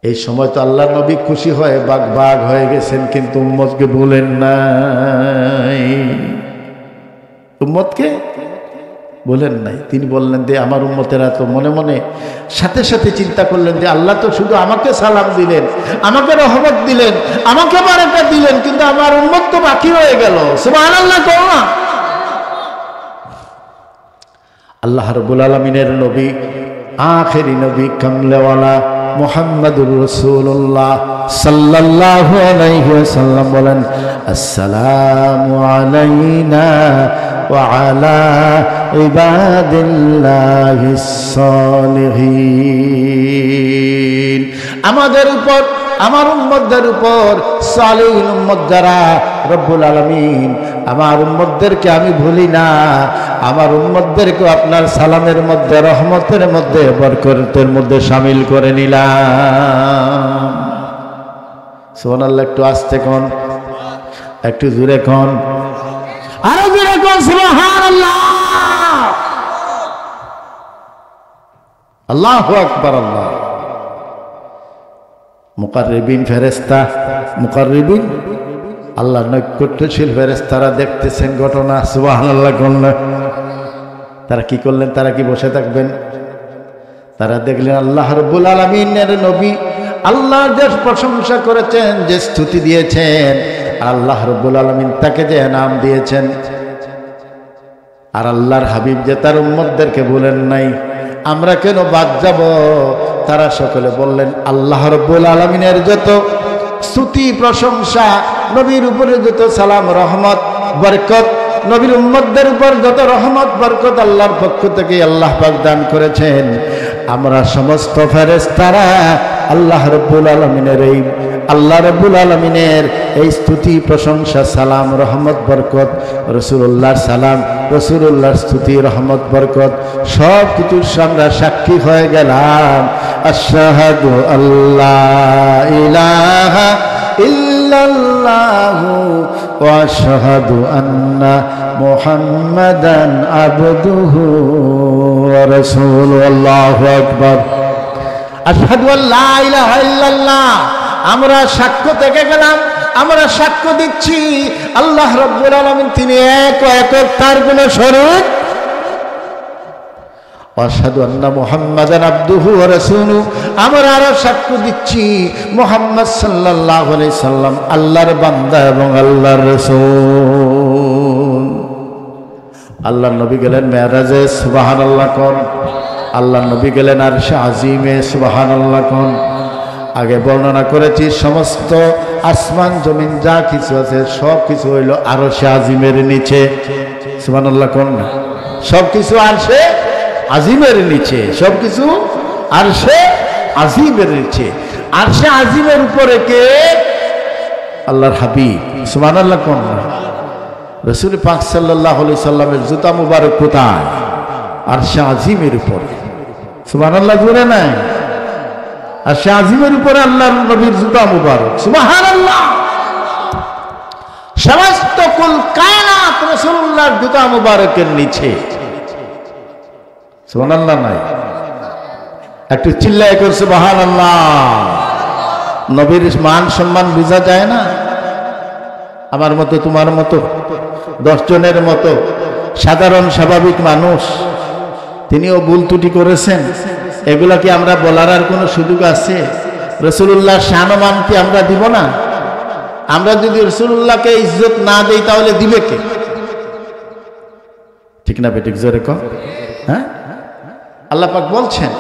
এই সময় তো আল্লাহর নবী খুশি হয়ে বাগ হয়ে গেছেন, কিন্তু উম্মতকে ভুলেন নাই, উম্মতকে বলেন নাই। তিনি বললেন যে আমার উম্মতেরা তো মনে মনে সাথে সাথে চিন্তা করলেন যে আল্লাহ তো শুধু আমাকে সালাম দিলেন, আমাকে রহমত দিলেন, আমাকে বারাকা দিলেন, কিন্তু আমার উম্মত তো বাকি রয়ে গেল। সুবহানাল্লাহ কও না? আল্লাহ রাব্বুল আলামিনের নবী, আখেরি নবী, কামলেওয়ালা মুহাম্মাদুর রাসূলুল্লাহ সাল্লাল্লাহু আলাইহি ওয়াসাল্লাম বলেন, আসসালামু আলাইনা ওয়া আলা ইবাদিল্লাহিস সালিহিন। আমাদের উপর, আমার উম্মতদের উপর, সালিহিন উম্মত যারা, রব্বুল আলামিন আমার উম্মতদেরকে আমি ভুলি না, আমার উম্মতদেরকে আপনার সালামের মধ্যে, রহমতের মধ্যে, বরকতের মধ্যে শামিল করে নিলাম। সুবহানাল্লাহ। একটু আস্তে কোন, একটু জোরে কোন, আরো জোরে কোন সুবহানাল্লাহ। আল্লাহু আকবার। আল্লাহ মুকাররিবিন ফেরেশতা, মুকাররিবিন আল্লাহ নৈকট্যশীল ফেরেশতারা দেখতেছেন ঘটনা। সুবহানাল্লাহ করলেন। তারা কি করলেন? তারা কি বসে থাকবেন? তারা দেখলেন আল্লাহ রাব্বুল আলামিনের নবী আল্লাহর যে প্রশংসা করেছেন, যে স্তুতি দিয়েছেন, আল্লাহ রাব্বুল আলামিন তাকে যে নাম দিয়েছেন, আর আল্লাহর হাবিব যে তার উম্মতদেরকে বলেন নাই আমরা কেন বাদ যাব। তারা সকলে বললেন আল্লাহ রাব্বুল আলামিনের যত স্তুতি প্রশংসা, নবীর উপরে যত সালাম রহমত বরকত, নবীর উম্মতদের উপর যত রহমত বরকত আল্লাহর পক্ষ থেকে আল্লাহ পাক দান করেছেন, আমরা সমস্ত ফেরেশতারা আল্লাহ রাব্বুল আলামিনের এই, আল্লাহ রাব্বুল আলামিনের এই স্তুতি প্রশংসা, সালাম রহমত বরকত, রাসূলুল্লাহর সালাম, রাসূলুল্লাহর স্তুতি রহমত বরকত সব কিছুর আমরা সাক্ষী হয়ে গেলাম। আশহাদু আল্লাহ ইলাহা ইল্লাল্লাহু ওয়া আশহাদু আন্না মুহাম্মাদান আবদুহু ওয়া রাসূলুহু। আল্লাহু আকবার। আশহাদু আল্লা ইলাহা ইল্লাল্লাহ, আমরা সাক্ষ্য থেকে গেলাম, আমরা সাক্ষ্য দিচ্ছি আল্লাহ রাব্বুল আলামিন তিনি এক ও একক, তার কোনো শরীক। আশহাদু আন্না মুহাম্মাদান আবদুহু ওয়া রাসূলুহু, আমরা আরো সাক্ষ্য দিচ্ছি মুহাম্মদ সাল্লাল্লাহু আলাইহি সাল্লাম আল্লাহর বান্দা এবং আল্লাহর রাসূল। আল্লাহর নবী গেলেন মেরাজে, সুবহানাল্লাহ কোন। আল্লাহর নবী গেলেন আরশে আজিমে, সুবহানাল্লাহ কোন। আগে বর্ণনা করেছি সমস্ত আসমান জমিন যা কিছু আছে সব কিছু হইল আরশে আজিমের নিচে, সুবহানাল্লাহ কোন। সব কিছু আরশে আজিমের নিচে, সব কিছু আরশে আজিমের নিচে। আরশে আজিমের উপরে কে? আল্লাহর হাবিব, সুবহানাল্লাহ কোন। রাসূল পাক সাল্লাল্লাহু আলাইহি সাল্লামের জুতা মুবারক কোথায়? আরশে আজিমের উপরে, সুবহানাল্লাহ জোরে নাই? আর সে আজিমের উপরে আল্লাহর নবীর জুতা মুবারক। সুবহানাল্লাহ। সমস্ত কুল কায়নাত রাসূলুল্লাহর জুতা মুবারকের নিচে। সুবহানাল্লাহ নাই? একটু চিল্লায় করে সুবহানাল্লাহ। নবীর মান সম্মান বোঝা যায় না? আমার মতো তোমার মতো 10 জনের মতো সাধারণ স্বাভাবিক মানুষ, তিনিও ভুল ত্রুটি করেছেন। এগুলা কি আমরা বলার আর কোনো সুযোগ আছে? রাসূলুল্লাহর শানমান কি আমরা দিব না? আমরা যদি রাসূলুল্লাহকে ইজ্জত না দেই তাহলে দিবে কে? ঠিক না বেঠিক জোরে কও? হ্যাঁ, আল্লাহ পাক বলছেন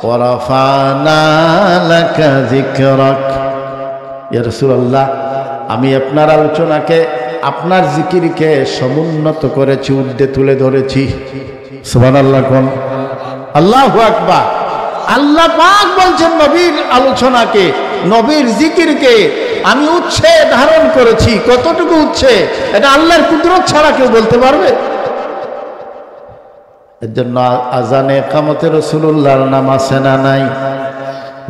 ওয়ারাফানা লাকা যিকরাক। ইয়া রাসূলুল্লাহ, আমি আপনার আলোচনাকে, আপনার জিকিরকে সমুন্নত করেছি, ঊর্ধ্বে তুলে ধরেছি। সুবহানাল্লাহ কোন? আল্লাহু আকবার। আল্লাহ পাক বলছেন নবীর আলোচনাকে, নবীর জিকিরকে আমি উচ্চে ধারণ করেছি। কতটুকু উচ্চে? এটা আল্লাহর কুদরত ছাড়া কেউ বলতে পারবে? এর জন্য আজানে ইকামতে রাসূলুল্লাহর নাম আছে না নাই?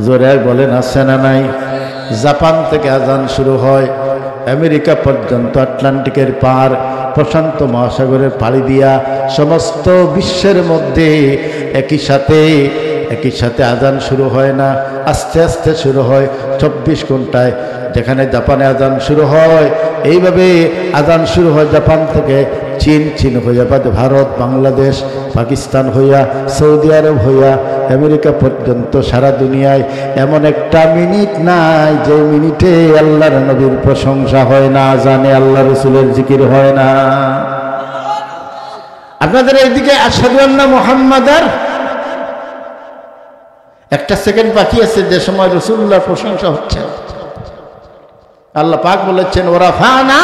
জোরে বলেন আছে না নাই? জাপান থেকে আজান শুরু হয়, আমেরিকা পর্যন্ত, আটলান্টিকের পার, প্রশান্ত মহাসাগরের পাড়ি দিয়া সমস্ত বিশ্বের মধ্যে একই সাথে আজান শুরু হয় না, আস্তে আস্তে শুরু হয় 24 ঘন্টায়। যেখানে জাপানে আজান শুরু হয়, এইভাবে আজান শুরু হয় জাপান থেকে, চীন হইয়া ভারত, বাংলাদেশ, পাকিস্তান হইয়া, সৌদি আরব হইয়া, আমেরিকা পর্যন্ত সারা দুনিয়ায় এমন একটা মিনিট নাই যে মিনিটে আল্লাহর নবীর প্রশংসা হয় না, আজানে আল্লাহ রাসূলের জিকির হয় না। আপনাদের এইদিকে আশহাদু আন্না মুহাম্মাদার একটা সেকেন্ড বাকি আছে, যে সময় রাসূলুল্লাহর প্রশংসা হচ্ছে। আল্লাহ পাক বলেছেন ওয়ারাফানা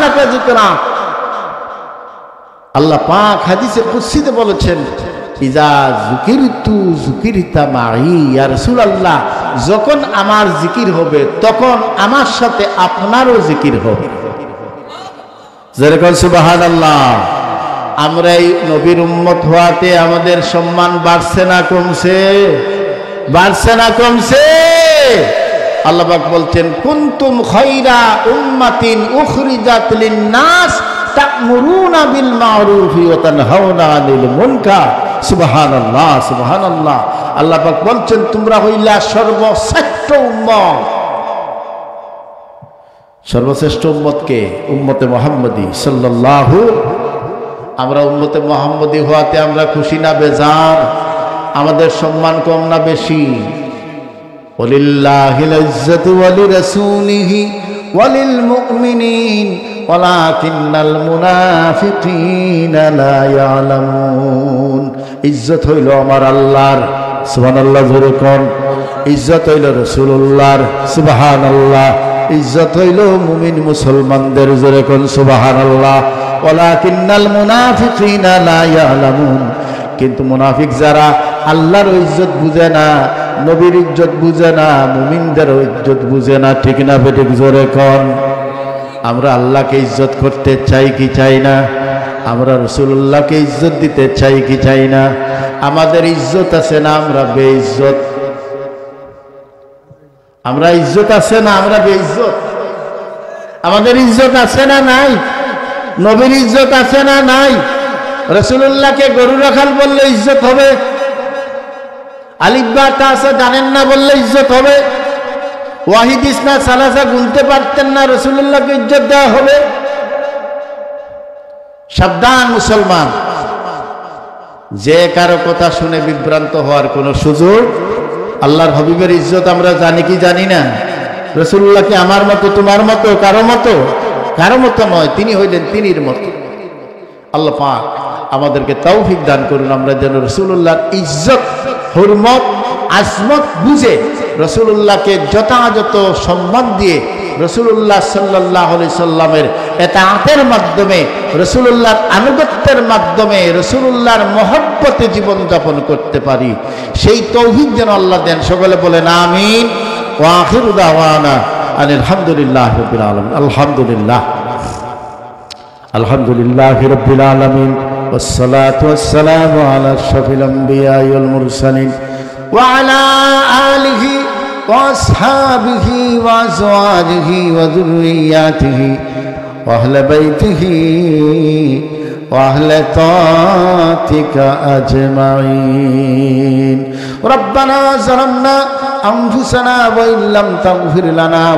লাকা যিকরাক। আল্লাহ পাক হাদিসে কুদসিতে বলেছেন ইজা যুকিরতু যুকিরতা মাই। ইয়া রাসূলুল্লাহ, যখন আমার জিকির হবে তখন আমার সাথে আপনারও জিকির হবে। যেরকম সুবহানাল্লাহ। আমরা এই নবীর উম্মত হওয়াতে আমাদের সম্মান বাড়ছে না কমছে? বাড়ছে না কমছে? আল্লাহ পাক বলছেন কুনতুম খায়রা উম্মাতিন উখরিজাত লিন-নাস তা'মুরুনা বিল মা'রুফি ওয়া তানহাউনা আনিল মুনকার। সুবহানাল্লাহ, সুবহানাল্লাহ। আল্লাহ পাক বলছেন তোমরা হইলা সর্বশ্রেষ্ঠ উম্মত। সর্বশ্রেষ্ঠ উম্মত কে? উম্মতে মুহাম্মদী সাল্লাল্লাহু। আমরা উম্মতে মুহাম্মদী হওয়াতে আমরা খুশি না বেজার? আমাদের সম্মান কম না বেশি? ওয়ালিল্লাহিল ইজ্জাতু ওয়া লিরাসূলিহি ওয়া লিল মুমিনিন ওয়ালাকিন্নাল মুনাফিকিনা লা ইয়ালামুন। ইজ্জত হইল আমার আল্লাহর, সুবহানাল্লাহ জোরে কোন। ইজ্জত হইল রাসূলুল্লাহর, সুবহানাল্লাহ। ইজ্জত হইল মুমিন মুসলমানদের, জোরে কোন সুবহানাল্লাহ। ওয়ালাকিন্নাল মুনাফিকিনা লা ইয়ালামুন। কিন্তু মুনাফিক যারা আল্লাহর ইজ্জত বুঝে না, নবীর ইজ্জত বুঝে না, মুমিনদের ইজ্জত বুঝে না। ঠিক না বেঠিক জোরে কোন? আমরা আল্লাহকে ইজ্জত করতে চাই কি চাই না? আমরা রাসূলুল্লাহকে ইজ্জত দিতে চাই কি চাই না? আমাদের ইজ্জত আছে না আমরা বেইজ্জত? আমরা ইজ্জত আছে না আমরা বেইজ্জত? আমাদের ইজ্জত আছে না নাই? নবীর ইজ্জত আছে না নাই? রাসূলুল্লাহকে গরু রাখাল বললে ইজ্জত হবে? আলিফ বা তা আছে জানেন না বললে ইজ্জত হবে? ওয়াহিদ ইসনা সালাসা গুনতে পারতেন না, রাসূলুল্লাহকে ইজ্জত দেওয়া হবে? সাবধান মুসলমান, যে কারো কথা শুনে বিভ্রান্ত হওয়ার কোনো সুযোগ। আল্লাহর হাবিবের ইজ্জত আমরা জানি কি জানি না? রাসূলুল্লাহ কি আমার মতো তোমার মতো কারো মতো? কারো মতো নয়, তিনি হইলেন তিনির মতো। আল্লাহ পাক আমাদেরকে তৌফিক দান করুন, আমরা যেন রাসূলুল্লাহর ইজ্জত, হুরমত, আজমত বুঝে রাসূলুল্লাহকে যথাযথ সম্মান দিয়ে রাসূলুল্লাহ সাল্লাল্লাহু আলাইহি সাল্লামের ইতাআতের মাধ্যমে, রাসূলুল্লাহর আনুগত্যের মাধ্যমে, রাসূলুল্লাহর মহব্বতে জীবন যাপন করতে পারি, সেই তৌফিক যেন আল্লাহ দেন। সকলে বলেন আমিন। ওয়া আখিরু দাওয়ানা আনিল হামদুলিল্লাহি রাব্বিল আলামিন। আলহামদুলিল্লাহ, আলহামদুলিল্লাহি রাব্বিল আলামিন। والصلاة والسلام على أشرف الأنبياء والمرسلين وعلى آله وأصحابه وأزواجه وذرياته وأهل بيته وأهل طاعتك أجمعين ربنا ظلمنا أنفسنا وإن لم تغفر لنا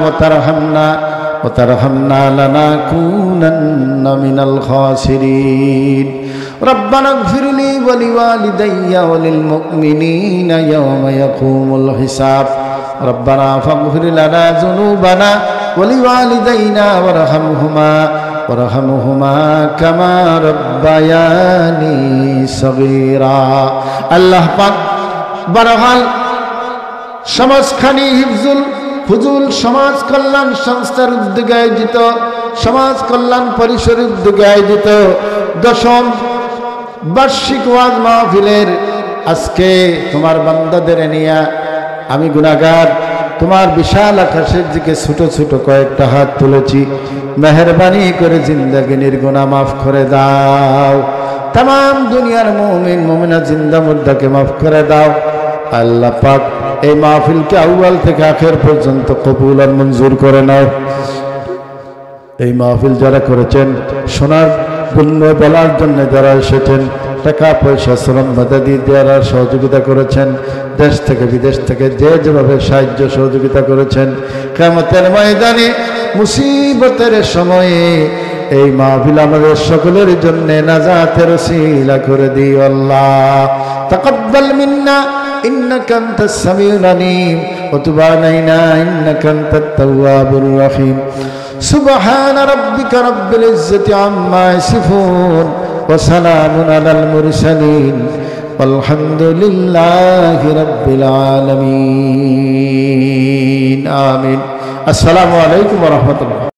وترحمنا لنكونن من الخاسرين ربنا اغفر لي ولوالدي وللمؤمنين يوم يقوم الحساب ربنا فاغفر لنا ذنوبنا ولوالدينا وارحمهما كما ربياني صغيرا আল্লাহ পাক বারহাল সমাজখানি হিফজুল ফুজুল সমাজ কল্যাণ সংস্থার উদ্যোগে আয়োজিত সমাজ কল্যাণ পরিষদের উদ্যোগে আয়োজিত 10ম বার্ষিক ওয়াজ মাহফিলের আজকে তোমার বান্দাদের নিয়ে আমি গুনাহগার তোমার বিশাল আকাশের দিকে ছোট ছোট কয়েকটা হাত তুলেছি মেহেরবানি করে জিন্দেগির গুনাহ মাফ করে দাও तमाम দুনিয়ার মুমিন মুমিনা জিন্দা মুর্দাকে মাফ করে দাও আল্লাহ পাক এই মাহফিলকে আউয়াল থেকে আখের পর্যন্ত কবুল আর মঞ্জুর করে নাও এই মাহফিল যারা করেছেন শোনার জন্য বলার জন্য যারা এসেছেন টাকা পয়সা শ্রম মাদাদি দেওয়ার সহযোগিতা করেছেন দেশ থেকে বিদেশ থেকে যে যেভাবে সাহায্য সহযোগিতা করেছেন কিয়ামতের ময়দানে মুসিবতের সময়ে এই মাহফিল আমাদের সকলের জন্য নাজাতের ওসিলা করে দিও আল্লাহ তাকাব্বাল মিন্না إنك أنت السميع العليم وتب علينا إنك أنت التواب الرحيم سبحان ربك رب العزة عما يصفون وسلام على المرسلين والحمد لله رب العالمين آمين السلام عليكم ورحمة الله